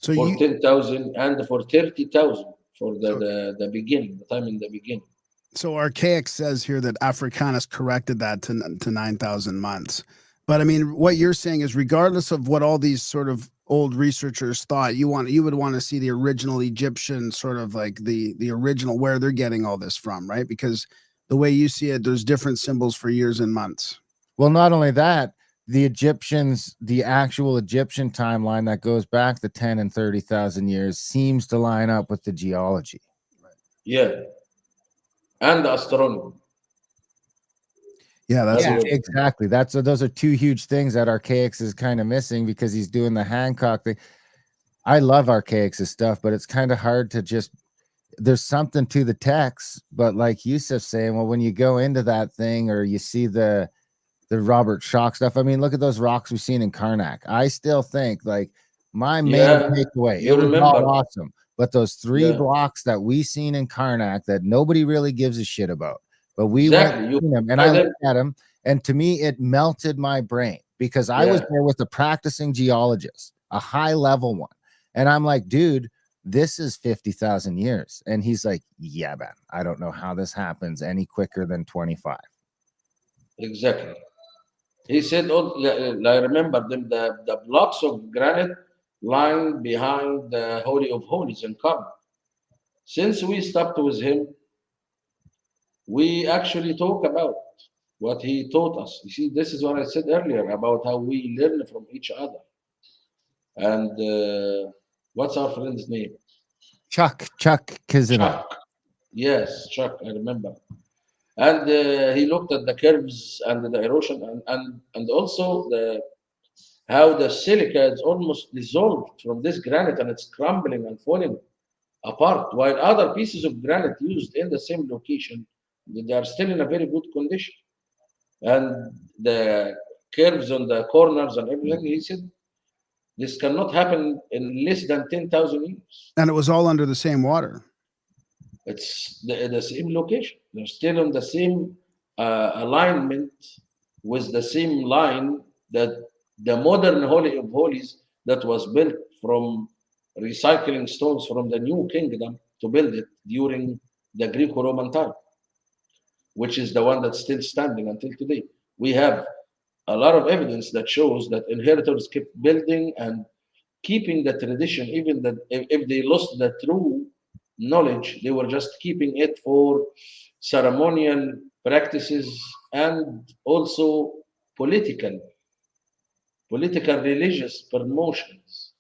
So for you 10,000 and for 30,000 for so the beginning, the time in the beginning. so Archaic says here that Africanus corrected that to 9,000 months. But I mean, what you're saying is, regardless of what all these sort of old researchers thought, you would want to see the original Egyptian sort of like the original where they're getting all this from, right? Because the way you see it, there's different symbols for years and months. Well, not only that, the Egyptians, the actual Egyptian timeline that goes back to 10 and 30,000 years seems to line up with the geology. Yeah, and the astronomy Yeah, that's as Yeah, well. exactly. Those are two huge things that Archaics is kind of missing because he's doing the Hancock thing. I love Archaics' stuff, but it's kind of hard to just there's something to the text, but like Yousef's saying, well, when you go into that thing or you see the Robert Schoch stuff, I mean, look at those rocks we've seen in Karnak. I still think like my main Yeah, takeaway, it you was all remember. awesome, but those three Yeah, blocks that we seen in Karnak that nobody really gives a shit about, but we went exactly. and You seen them, and buy I them. looked at them, and to me, it melted my brain because I was Yeah, there with a practicing geologist, a high level one, and I'm like, dude, this is 50,000 years. And he's like, yeah, man, I don't know how this happens any quicker than 25. exactly. He said, oh, I remember them, the blocks of granite lying behind the Holy of Holies in Cairo. Since we stopped with him, we actually talk about what he taught us. You see, this is what I said earlier about how we learn from each other. And what's our friend's name? Chuck Kizuna. Chuck. Yes, Chuck, I remember. And he looked at the curves and the erosion and also how the silica is almost dissolved from this granite and it's crumbling and falling apart, while other pieces of granite used in the same location, they are still in a very good condition. And the curves on the corners and everything, he said, this cannot happen in less than 10,000 years. And it was all under the same water. It's the same location. They're still on the same alignment with the same line that the modern Holy of Holies that was built from recycling stones from the New Kingdom to build it during the Greco-Roman time, which is the one that's still standing until today. We have a lot of evidence that shows that inheritors kept building and keeping the tradition, even that if they lost the true knowledge, they were just keeping it for ceremonial practices and also political political religious promotions.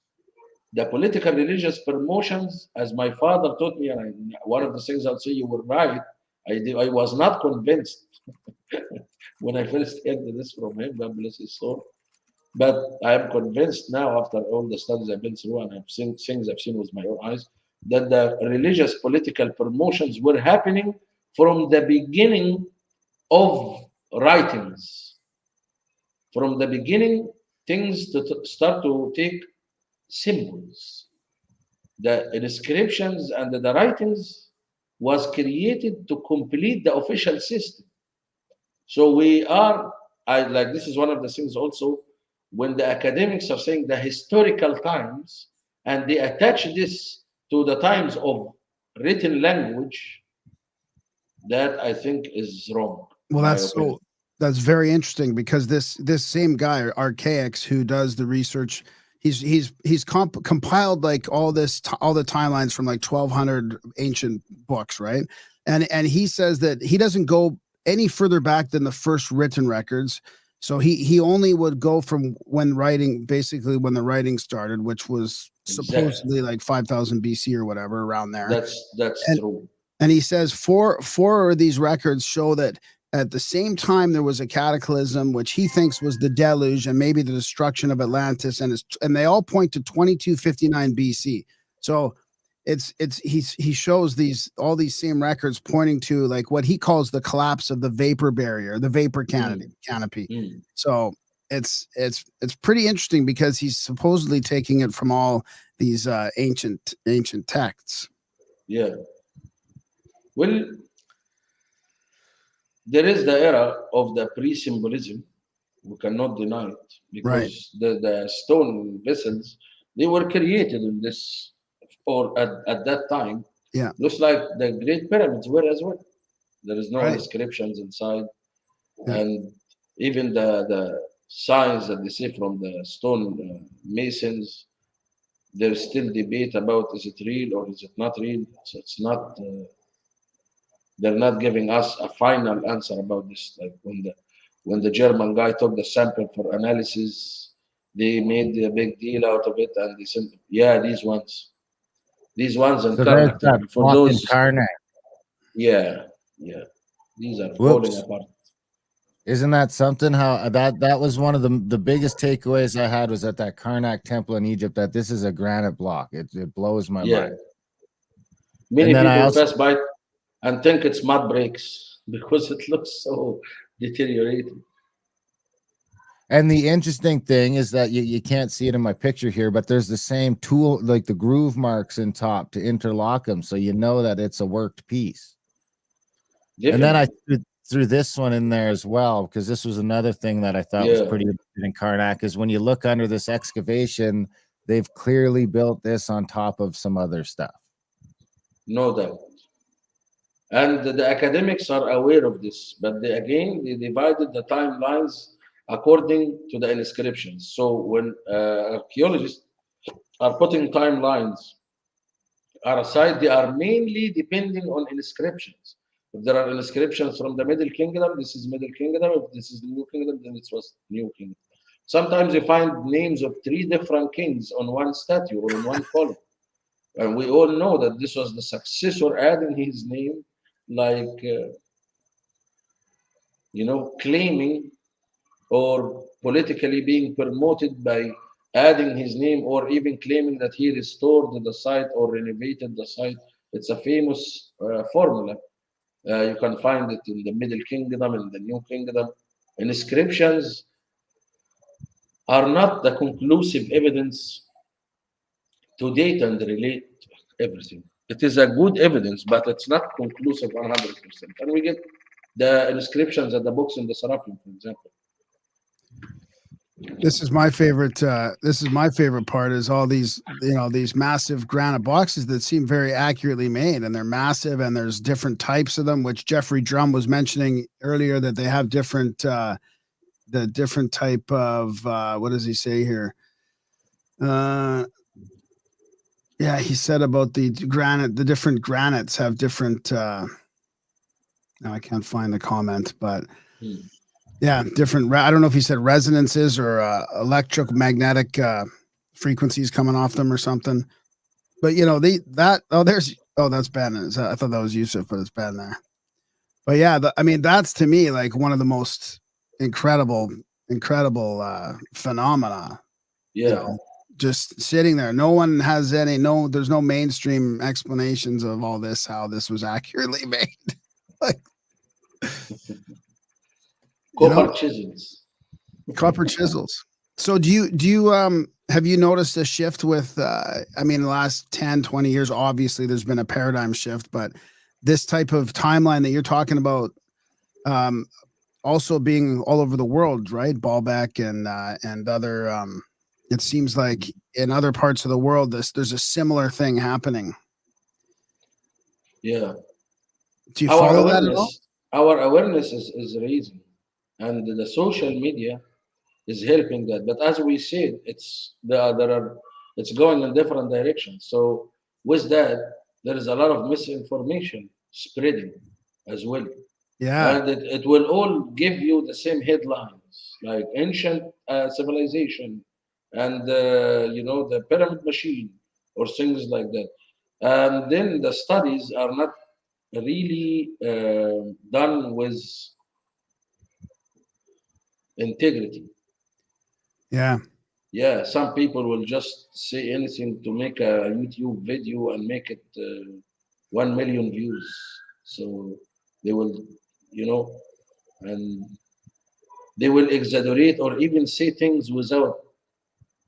The political religious promotions, as my father taught me, and one of the things I'll say you were right, I was not convinced when I first heard this from him, God bless his soul. But I am convinced now, after all the studies I've been through and I've seen things I've seen with my own eyes, that the religious political promotions were happening from the beginning of writings. From the beginning, things start to take symbols. The inscriptions and the writings was created to complete the official system. So we are, I like this is one of the things also when the academics are saying the historical times and they attach this to the times of written language, that I think is wrong. Well, that's very interesting because this same guy, Archaics, who does the research, he's compiled like all the timelines from like 1,200 ancient books, right? And he says that he doesn't go any further back than the first written records. So he only would go from when the writing started, which was supposedly like 5,000 BC or whatever, around there. That's true. And he says four of these records show that at the same time there was a cataclysm, which he thinks was the deluge and maybe the destruction of Atlantis, and they all point to 2259 BC. So he shows all these same records pointing to like what he calls the collapse of the vapor barrier, the vapor canopy. So it's pretty interesting because he's supposedly taking it from all these ancient texts. Yeah. Well, there is the era of the pre-symbolism. We cannot deny it because the stone vessels, they were created in this, or at that time. Yeah. Looks like the Great Pyramids were as well. There is no inscriptions inside. Yeah. And even the signs that they see from the stone masons, there's still debate about is it real or is it not real. So it's not... they're not giving us a final answer about this. Like when the German guy took the sample for analysis, they made a big deal out of it, and they said, "Yeah, these ones in Karnak." For those, Karnak. Yeah, these are falling apart. Isn't that something? How that was one of the biggest takeaways I had was at that Karnak temple in Egypt. That this is a granite block. It blows my mind. Many people pass by and think it's mud bricks because it looks so deteriorated. And the interesting thing is that you can't see it in my picture here, but there's the same tool, like the groove marks in top to interlock them, so you know that it's a worked piece. Definitely. And then I threw this one in there as well, because this was another thing that I thought was pretty interesting in Karnak, is when you look under this excavation, they've clearly built this on top of some other stuff. No doubt. And the academics are aware of this, but they divided the timelines according to the inscriptions. So when archaeologists are putting timelines aside, they are mainly depending on inscriptions. If there are inscriptions from the Middle Kingdom, this is Middle Kingdom. If this is New Kingdom, then it was New Kingdom. Sometimes you find names of 3 different kings on one statue or in one column. And we all know that this was the successor adding his name, like, claiming or politically being promoted by adding his name, or even claiming that he restored the site or renovated the site. It's a famous formula. You can find it in the Middle Kingdom, in the New Kingdom. Inscriptions are not the conclusive evidence to date and relate everything. It is a good evidence, but it's not conclusive 100%. And we get the inscriptions and the books in the Seraphim, for example. This is my favorite. This is my favorite part. Is all these, these massive granite boxes that seem very accurately made, and they're massive, and there's different types of them. Which Jeffrey Drum was mentioning earlier, that they have different, the different type of what does he say here? Yeah, he said about the granite. The different granites have different. Now I can't find the comment, but. Yeah, different. I don't know if he said resonances or electromagnetic frequencies coming off them or something. But you know, that's Ben. I thought that was Yousef, but it's Ben there. But yeah, I mean, that's to me like one of the most incredible phenomena. You Yeah, know, just sitting there. No one has there's no mainstream explanations of all this, how this was accurately made. Like, you know, copper chisels. copper chisels. So do you have you noticed a shift with I mean the last 10, 20 years, obviously there's been a paradigm shift, but this type of timeline that you're talking about um also being all over the world, right? Ballback and other it seems like in other parts of the world there's a similar thing happening. Yeah, Do you our follow that at all? awareness, our awareness is raising, and the social media is helping that. But as we said, it's going in different directions. So with that, there is a lot of misinformation spreading as well, Yeah. and it will all give you the same headlines like ancient civilization and the pyramid machine or things like that. And then the studies are not really done with integrity. Yeah. Yeah, some people will just say anything to make a YouTube video and make it 1 million views. So they will, you know, and they will exaggerate or even say things without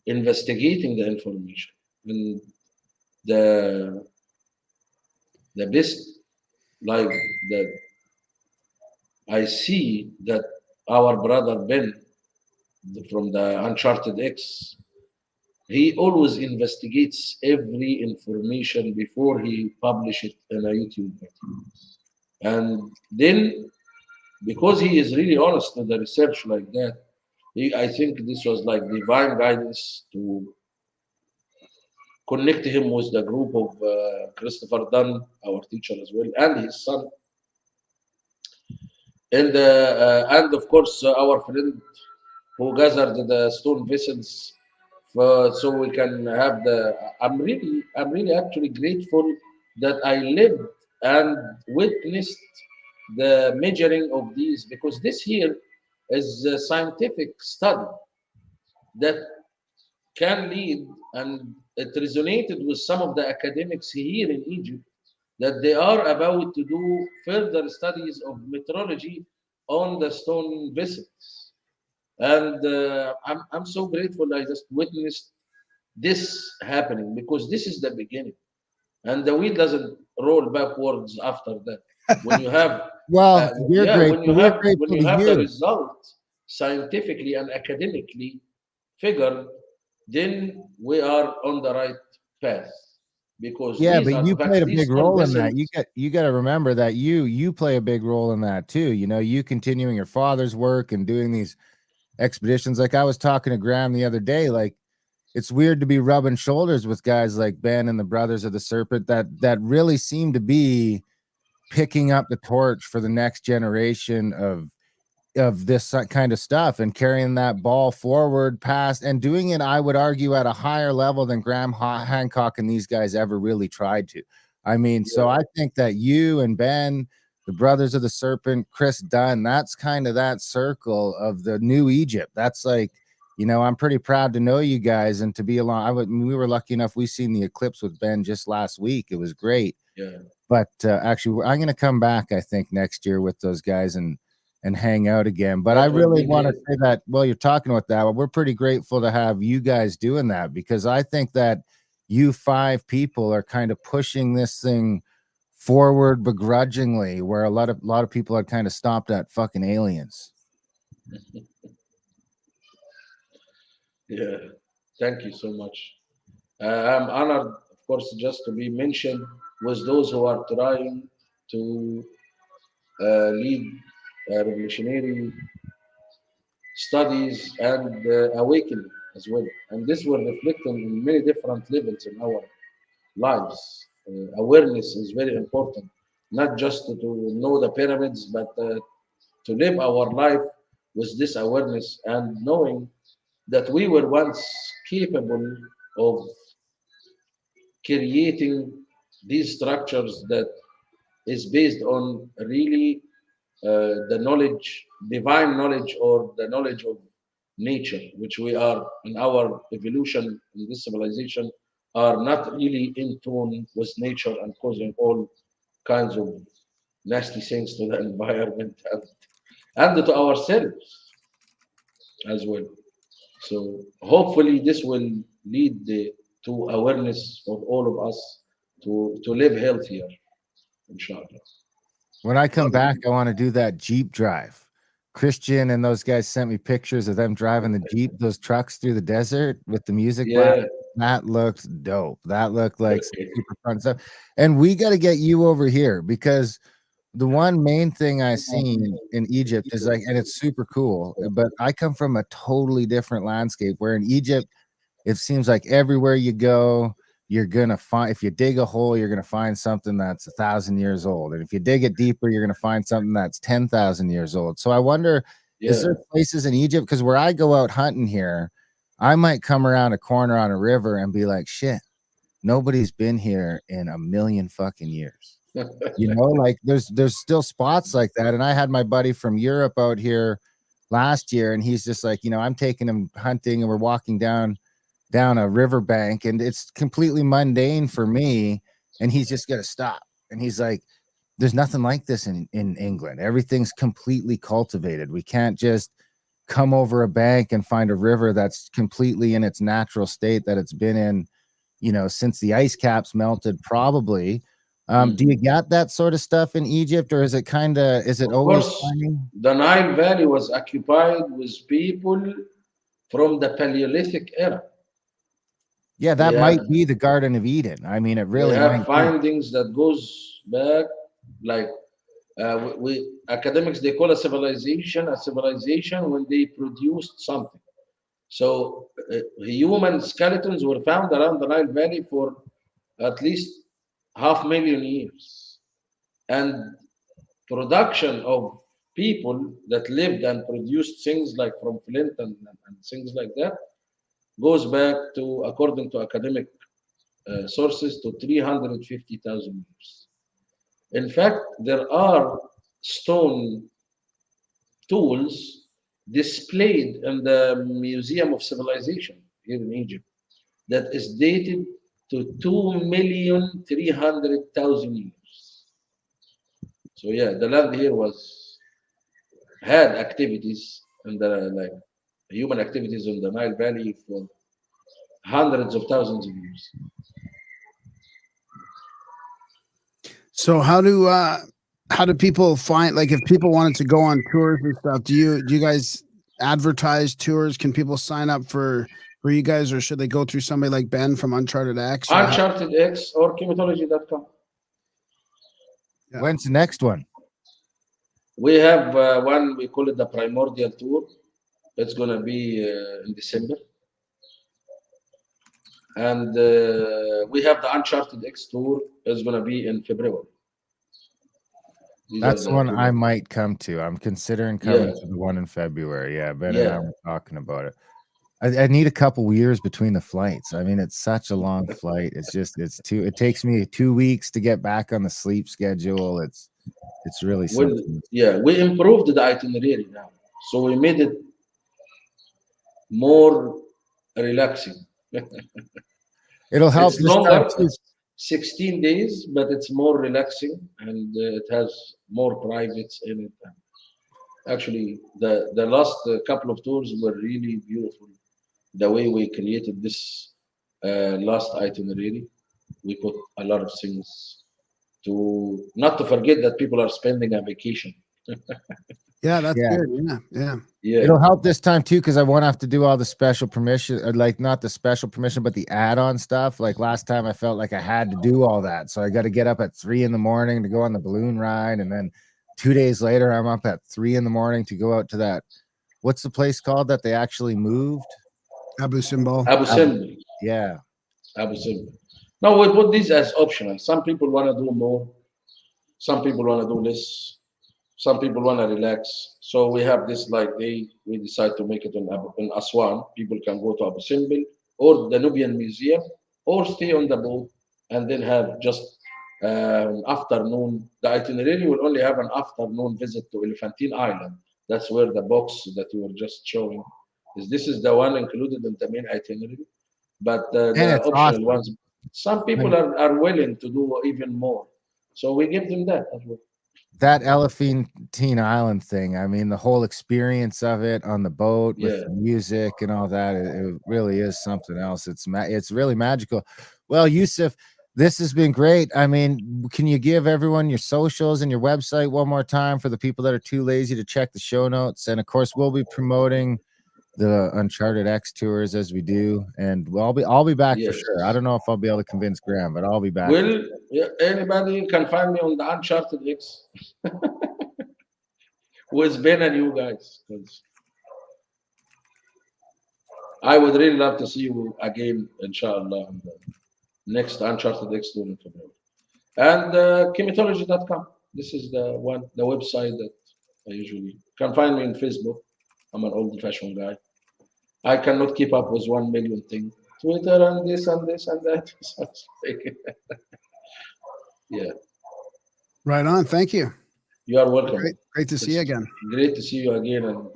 investigating the information. And the the best, like that, I see that our brother Ben from the Uncharted X, he always investigates every information before he publish it in a YouTube video. And then, because he is really honest in the research like that, I think this was like divine guidance to connect him with the group of Christopher Dunn, our teacher as well, and his son, and of course our friend who gathered the stone vessels so we can have the. I'm really actually grateful that I lived and witnessed the measuring of these, because this here is a scientific study that can lead, and it resonated with some of the academics here in Egypt, that they are about to do further studies of meteorology on the stone vessels. And I'm so grateful I just witnessed this happening, because this is the beginning. And the wheel doesn't roll backwards after that. When you have, Well, you're yeah, when you grateful. We're have when grateful you to have the you. result scientifically and academically figured, then we are on the right path, because Yeah, these but are you played a these big stone role in that. vessels. You got to remember that you play a big role in that too. You know, you continuing your father's work and doing these expeditions. Like I was talking to Graham the other day, like it's weird to be rubbing shoulders with guys like Ben and the Brothers of the Serpent that really seem to be picking up the torch for the next generation of this kind of stuff and carrying that ball forward past and doing it, I would argue, at a higher level than Graham Hancock and these guys ever really tried to. I mean, so Yeah, I think that you and Ben, the Brothers of the Serpent, Chris Dunn, that's kind of that circle of the new Egypt. That's like, you know, I'm pretty proud to know you guys and to be along. We were lucky enough. We seen the eclipse with Ben just last week. It was great. yeah, But actually, I'm going to come back, I think, next year with those guys and hang out again. But I that would really be want to great. say that while you're talking about that, we're pretty grateful to have you guys doing that, because I think that you five people are kind of pushing this thing forward begrudgingly, where a lot of people are kind of stopped at fucking aliens. Yeah, thank you so much. I'm honored, of course, just to be mentioned with those who are trying to lead revolutionary studies and awakening as well. And this will reflect in many different levels in our lives. Awareness is very important, not just to know the pyramids, but to live our life with this awareness and knowing that we were once capable of creating these structures that is based on really the knowledge, divine knowledge, or the knowledge of nature, which we are in our evolution in this civilization, are not really in tune with nature and causing all kinds of nasty things to the environment and to ourselves as well. So hopefully this will lead to awareness for all of us to live healthier, inshallah. When I come back, I want to do that Jeep drive. Christian and those guys sent me pictures of them driving the Jeep, those trucks through the desert with the music blast. Yeah. That looked dope. That looked like some super fun stuff. And we got to get you over here because the one main thing I seen in Egypt is like, and it's super cool, but I come from a totally different landscape where in Egypt, it seems like everywhere you go, you're gonna find, if you dig a hole, you're gonna find something that's 1,000 years old, and if you dig it deeper, you're gonna find something that's 10,000 years old. So I wonder, is there places in Egypt? Because where I go out hunting here, I might come around a corner on a river and be like, shit, nobody's been here in a million fucking years. You know, like there's still spots like that. And I had my buddy from Europe out here last year, and he's just like, you know, I'm taking him hunting, and we're walking down a riverbank, and it's completely mundane for me, and he's just gonna stop, and he's like, there's nothing like this in England. Everything's completely cultivated. We can't just come over a bank and find a river that's completely in its natural state that it's been in, you know, since the ice caps melted, probably. Do you got that sort of stuff in Egypt, or is it kind of, is it Of always course, funny? the Nile Valley was occupied with people from the Paleolithic era. Yeah, that might be the Garden of Eden. I mean, it really we have might findings that goes back, like we academics, they call a civilization when they produced something. So human skeletons were found around the Nile Valley for at least 500,000 years, and production of people that lived and produced things like from flint and things like that goes back to, according to academic sources, to 350,000 years. In fact, there are stone tools displayed in the Museum of Civilization here in Egypt that is dated to 2,300,000 years. So yeah, the land here had activities and like human activities in the Nile Valley for hundreds of thousands of years. So how do people find, like, if people wanted to go on tours and stuff, do you guys advertise tours? Can people sign up for you guys, or should they go through somebody like Ben from Uncharted X? Uncharted X or chematology.com. Yeah. When's the next one? We have one, we call it the Primordial Tour. It's going to be in December. And we have the Uncharted X Tour. It's going to be in February. That's the one I might come to. I'm considering coming to the one in February. Yeah, Ben and I were talking about it. I need a couple years between the flights. I mean, it's such a long flight. It takes me 2 weeks to get back on the sleep schedule. It's really something. We improved the itinerary now. So we made it more relaxing. It'll help. It's longer, 16 days, but it's more relaxing, and it has more privates in it. Actually, the last couple of tours were really beautiful. The way we created this last itinerary, we put a lot of things to not to forget that people are spending a vacation. Yeah, that's good. Yeah. It'll help this time too, because I won't have to do all the special permission, or like not the special permission, but the add-on stuff. Like last time, I felt like I had to do all that, so I got to get up at 3 a.m. to go on the balloon ride, and then 2 days later, I'm up at 3 a.m. to go out to that. What's the place called that they actually moved? Abu Simbel. Abu Simbel. Yeah. Abu Simbel. Now we put these as optional. Some people want to do more. Some people want to do less. Some people want to relax. So we have this like day. We decide to make it in Aswan. People can go to Abu Simbel or the Nubian Museum or stay on the boat and then have just afternoon. The itinerary will only have an afternoon visit to Elephantine Island. That's where the box that you were just showing is. This is the one included in the main itinerary, but And the it's optional awesome. ones. Some people Like, are willing to do even more, so we give them that as well. that Elephantine Island thing, I mean, the whole experience of it on the boat with Yeah. the music and all that, it really is something else. It's really magical. Well, Yousef, this has been great. I mean, can you give everyone your socials and your website one more time for the people that are too lazy to check the show notes? And of course, we'll be promoting the Uncharted X tours as we do, and I'll be back for Yes. sure. I don't know if I'll be able to convince Graham, but I'll be back. Well, yeah, anybody can find me on the Uncharted X with Ben and you guys. 'Cause I would really love to see you again, inshallah, on the next Uncharted X tour in February. And chematology.com. This is the website that I usually can find me on Facebook. I'm an old-fashioned guy. I cannot keep up with 1 million things. Twitter and this and this and that. So it's like, yeah, Right on. Thank you. you are welcome. Great to see you again. Great to see you again and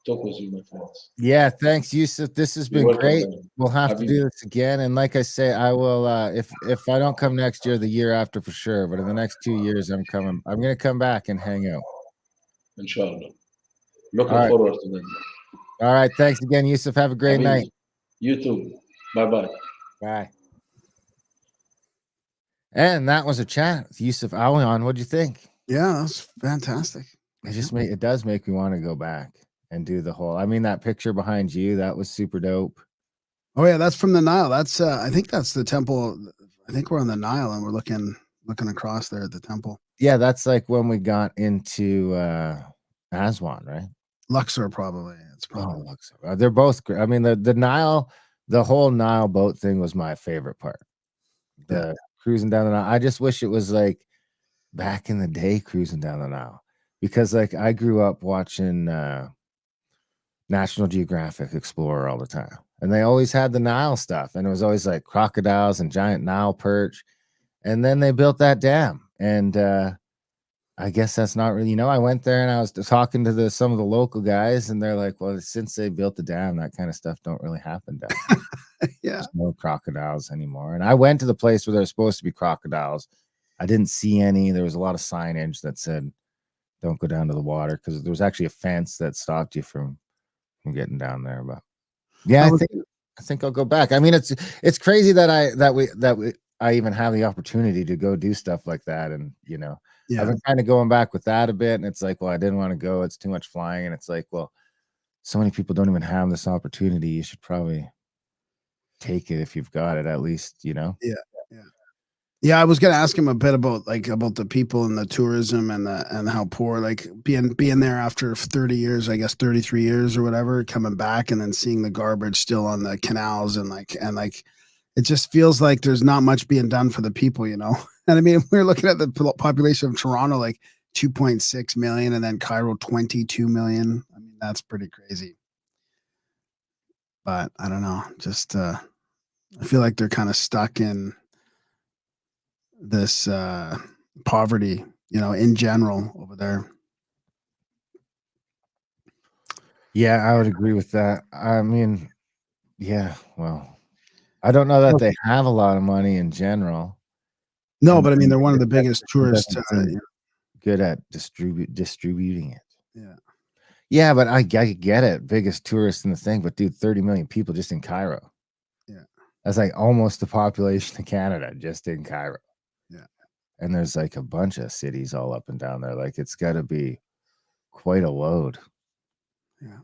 talk with you, my friends. Yeah, thanks, Yousef. This has You're been welcome, great. man. We'll have to Habibi. do this again. And like I say, I will if I don't come next year, the year after for sure. But in the next 2 years, I'm coming. I'm gonna come back and hang out. Inshallah. Looking All right. forward to that. All right. Thanks again, Yousef. Have a great Habibi. night. You too. Bye-bye. Bye. And that was a chat with Yousef Awyan. What'd you think? Yeah, that's fantastic. It does make me want to go back and do the whole. I mean, that picture behind you, that was super dope. Oh yeah, that's from the Nile. That's I think that's the temple. I think we're on the Nile and we're looking across there at the temple. Yeah, that's like when we got into Aswan, right? Luxor, probably. It's probably. Oh, Luxor. They're both great. I mean, the Nile, the whole Nile boat thing was my favorite part. The cruising down the Nile. I just wish it was like back in the day cruising down the Nile, because like I grew up watching National Geographic Explorer all the time, and they always had the Nile stuff, and it was always like crocodiles and giant Nile perch. And then they built that dam, and I guess that's not really, I went there and I was talking to some of the local guys, and they're like, well, since they built the dam, that kind of stuff don't really happen down there. Yeah. There's no crocodiles anymore. And I went to the place where there's supposed to be crocodiles. I didn't see any. There was a lot of signage that said, don't go down to the water, because there was actually a fence that stopped you from getting down there. But yeah, I think I'll go back. I mean, it's crazy that I even have the opportunity to go do stuff like that. And, Yeah. I've been kind of going back with that a bit. And it's like, well, I didn't want to go. It's too much flying. And it's like, well, so many people don't even have this opportunity. You should probably take it if you've got it, at least, Yeah. Yeah, I was gonna ask him a bit about the people and the tourism and how poor, like being there after 30 years, I guess 33 years or whatever, coming back and then seeing the garbage still on the canals and it just feels like there's not much being done for the people, And I mean, we're looking at the population of Toronto, like 2.6 million, and then Cairo 22 million. I mean, that's pretty crazy. But I don't know, just I feel like they're kind of stuck in this poverty, in general over there. Yeah, I would agree with that. I mean, yeah, well, I don't know that they have a lot of money in general. No, but I mean, they're one of the biggest tourists. Good at distributing it. Yeah. Yeah, but I get it. Biggest tourist in the thing, but dude, 30 million people just in Cairo. Yeah. That's like almost the population of Canada just in Cairo. Yeah. And there's like a bunch of cities all up and down there. Like, it's got to be quite a load. Yeah.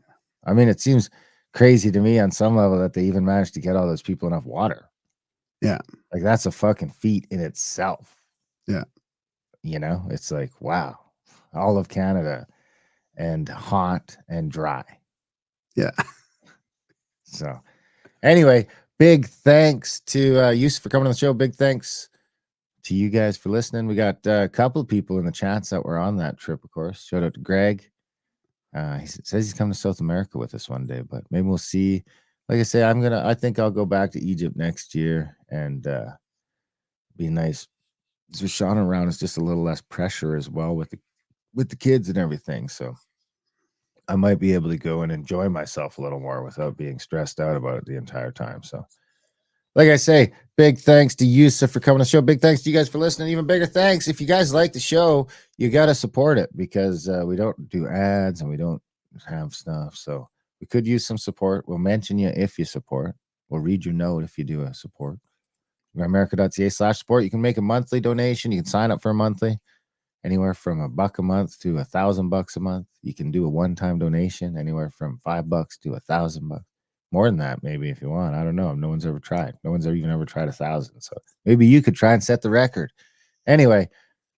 I mean, it seems crazy to me on some level that they even managed to get all those people enough water. Yeah. Like, that's a fucking feat in itself. Yeah. It's like, wow, all of Canada and hot and dry. Yeah. So anyway, big thanks to Yousef for coming on the show. Big thanks to you guys for listening. We got a couple of people in the chats that were on that trip, of course. Shout out to Greg. He says he's coming to South America with us one day, but maybe we'll see. Like I say, I think I'll go back to Egypt next year and be nice. So Sean around is just a little less pressure as well with the kids and everything. So I might be able to go and enjoy myself a little more without being stressed out about it the entire time. So like I say, big thanks to Yousef for coming to the show. Big thanks to you guys for listening. Even bigger thanks. If you guys like the show, you got to support it because we don't do ads and we don't have stuff. So we could use some support. We'll mention you if you support. We'll read your note if you do a support. Grimerica.ca/support. You can make a monthly donation. You can sign up for a monthly, anywhere from $1 a month to $1,000 a month. You can do a one-time donation, anywhere from $5 to $1,000. More than that, maybe, if you want. I don't know. No one's ever tried. No one's even ever tried 1,000. So maybe you could try and set the record. Anyway,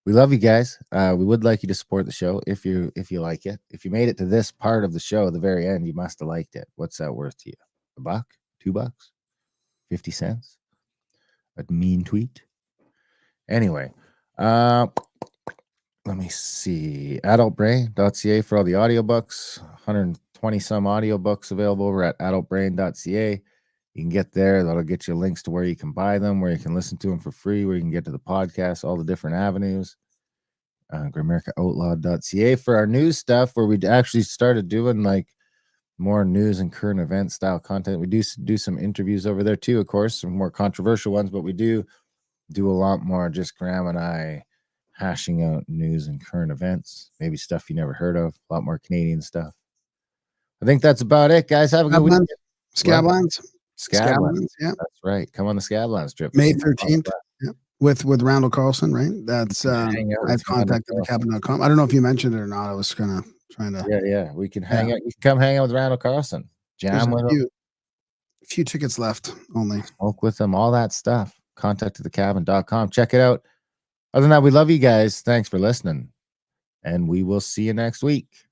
we love you guys. We would like you to support the show if you like it. If you made it to this part of the show, the very end, you must have liked it. What's that worth to you? $1? $2? 50 cents? A mean tweet? Anyway, let me see. Adultbrain.ca for all the audiobooks. 120 some audiobooks available over at adultbrain.ca. You can get there. That'll get you links to where you can buy them, where you can listen to them for free, where you can get to the podcast, all the different avenues. GrimericaOutlawed.ca for our news stuff, where we actually started doing like more news and current event style content. We do some interviews over there too, of course, some more controversial ones, but we do a lot more just Graham and I hashing out news and current events, maybe stuff you never heard of, a lot more Canadian stuff. I think that's about it, guys. Have a good week. Scablands. Scablands, yeah. That's right. Come on the Scablands trip. May 13th. Yeah. With Randall Carlson, right? That's I've contacted the cabin.com. I don't know if you mentioned it or not. I was trying to. Yeah. We can hang out. You can come hang out with Randall Carlson. Jam with him. A few tickets left only. Smoke with them, all that stuff. Contact thecabin.com. Check it out. Other than that, we love you guys. Thanks for listening. And we will see you next week.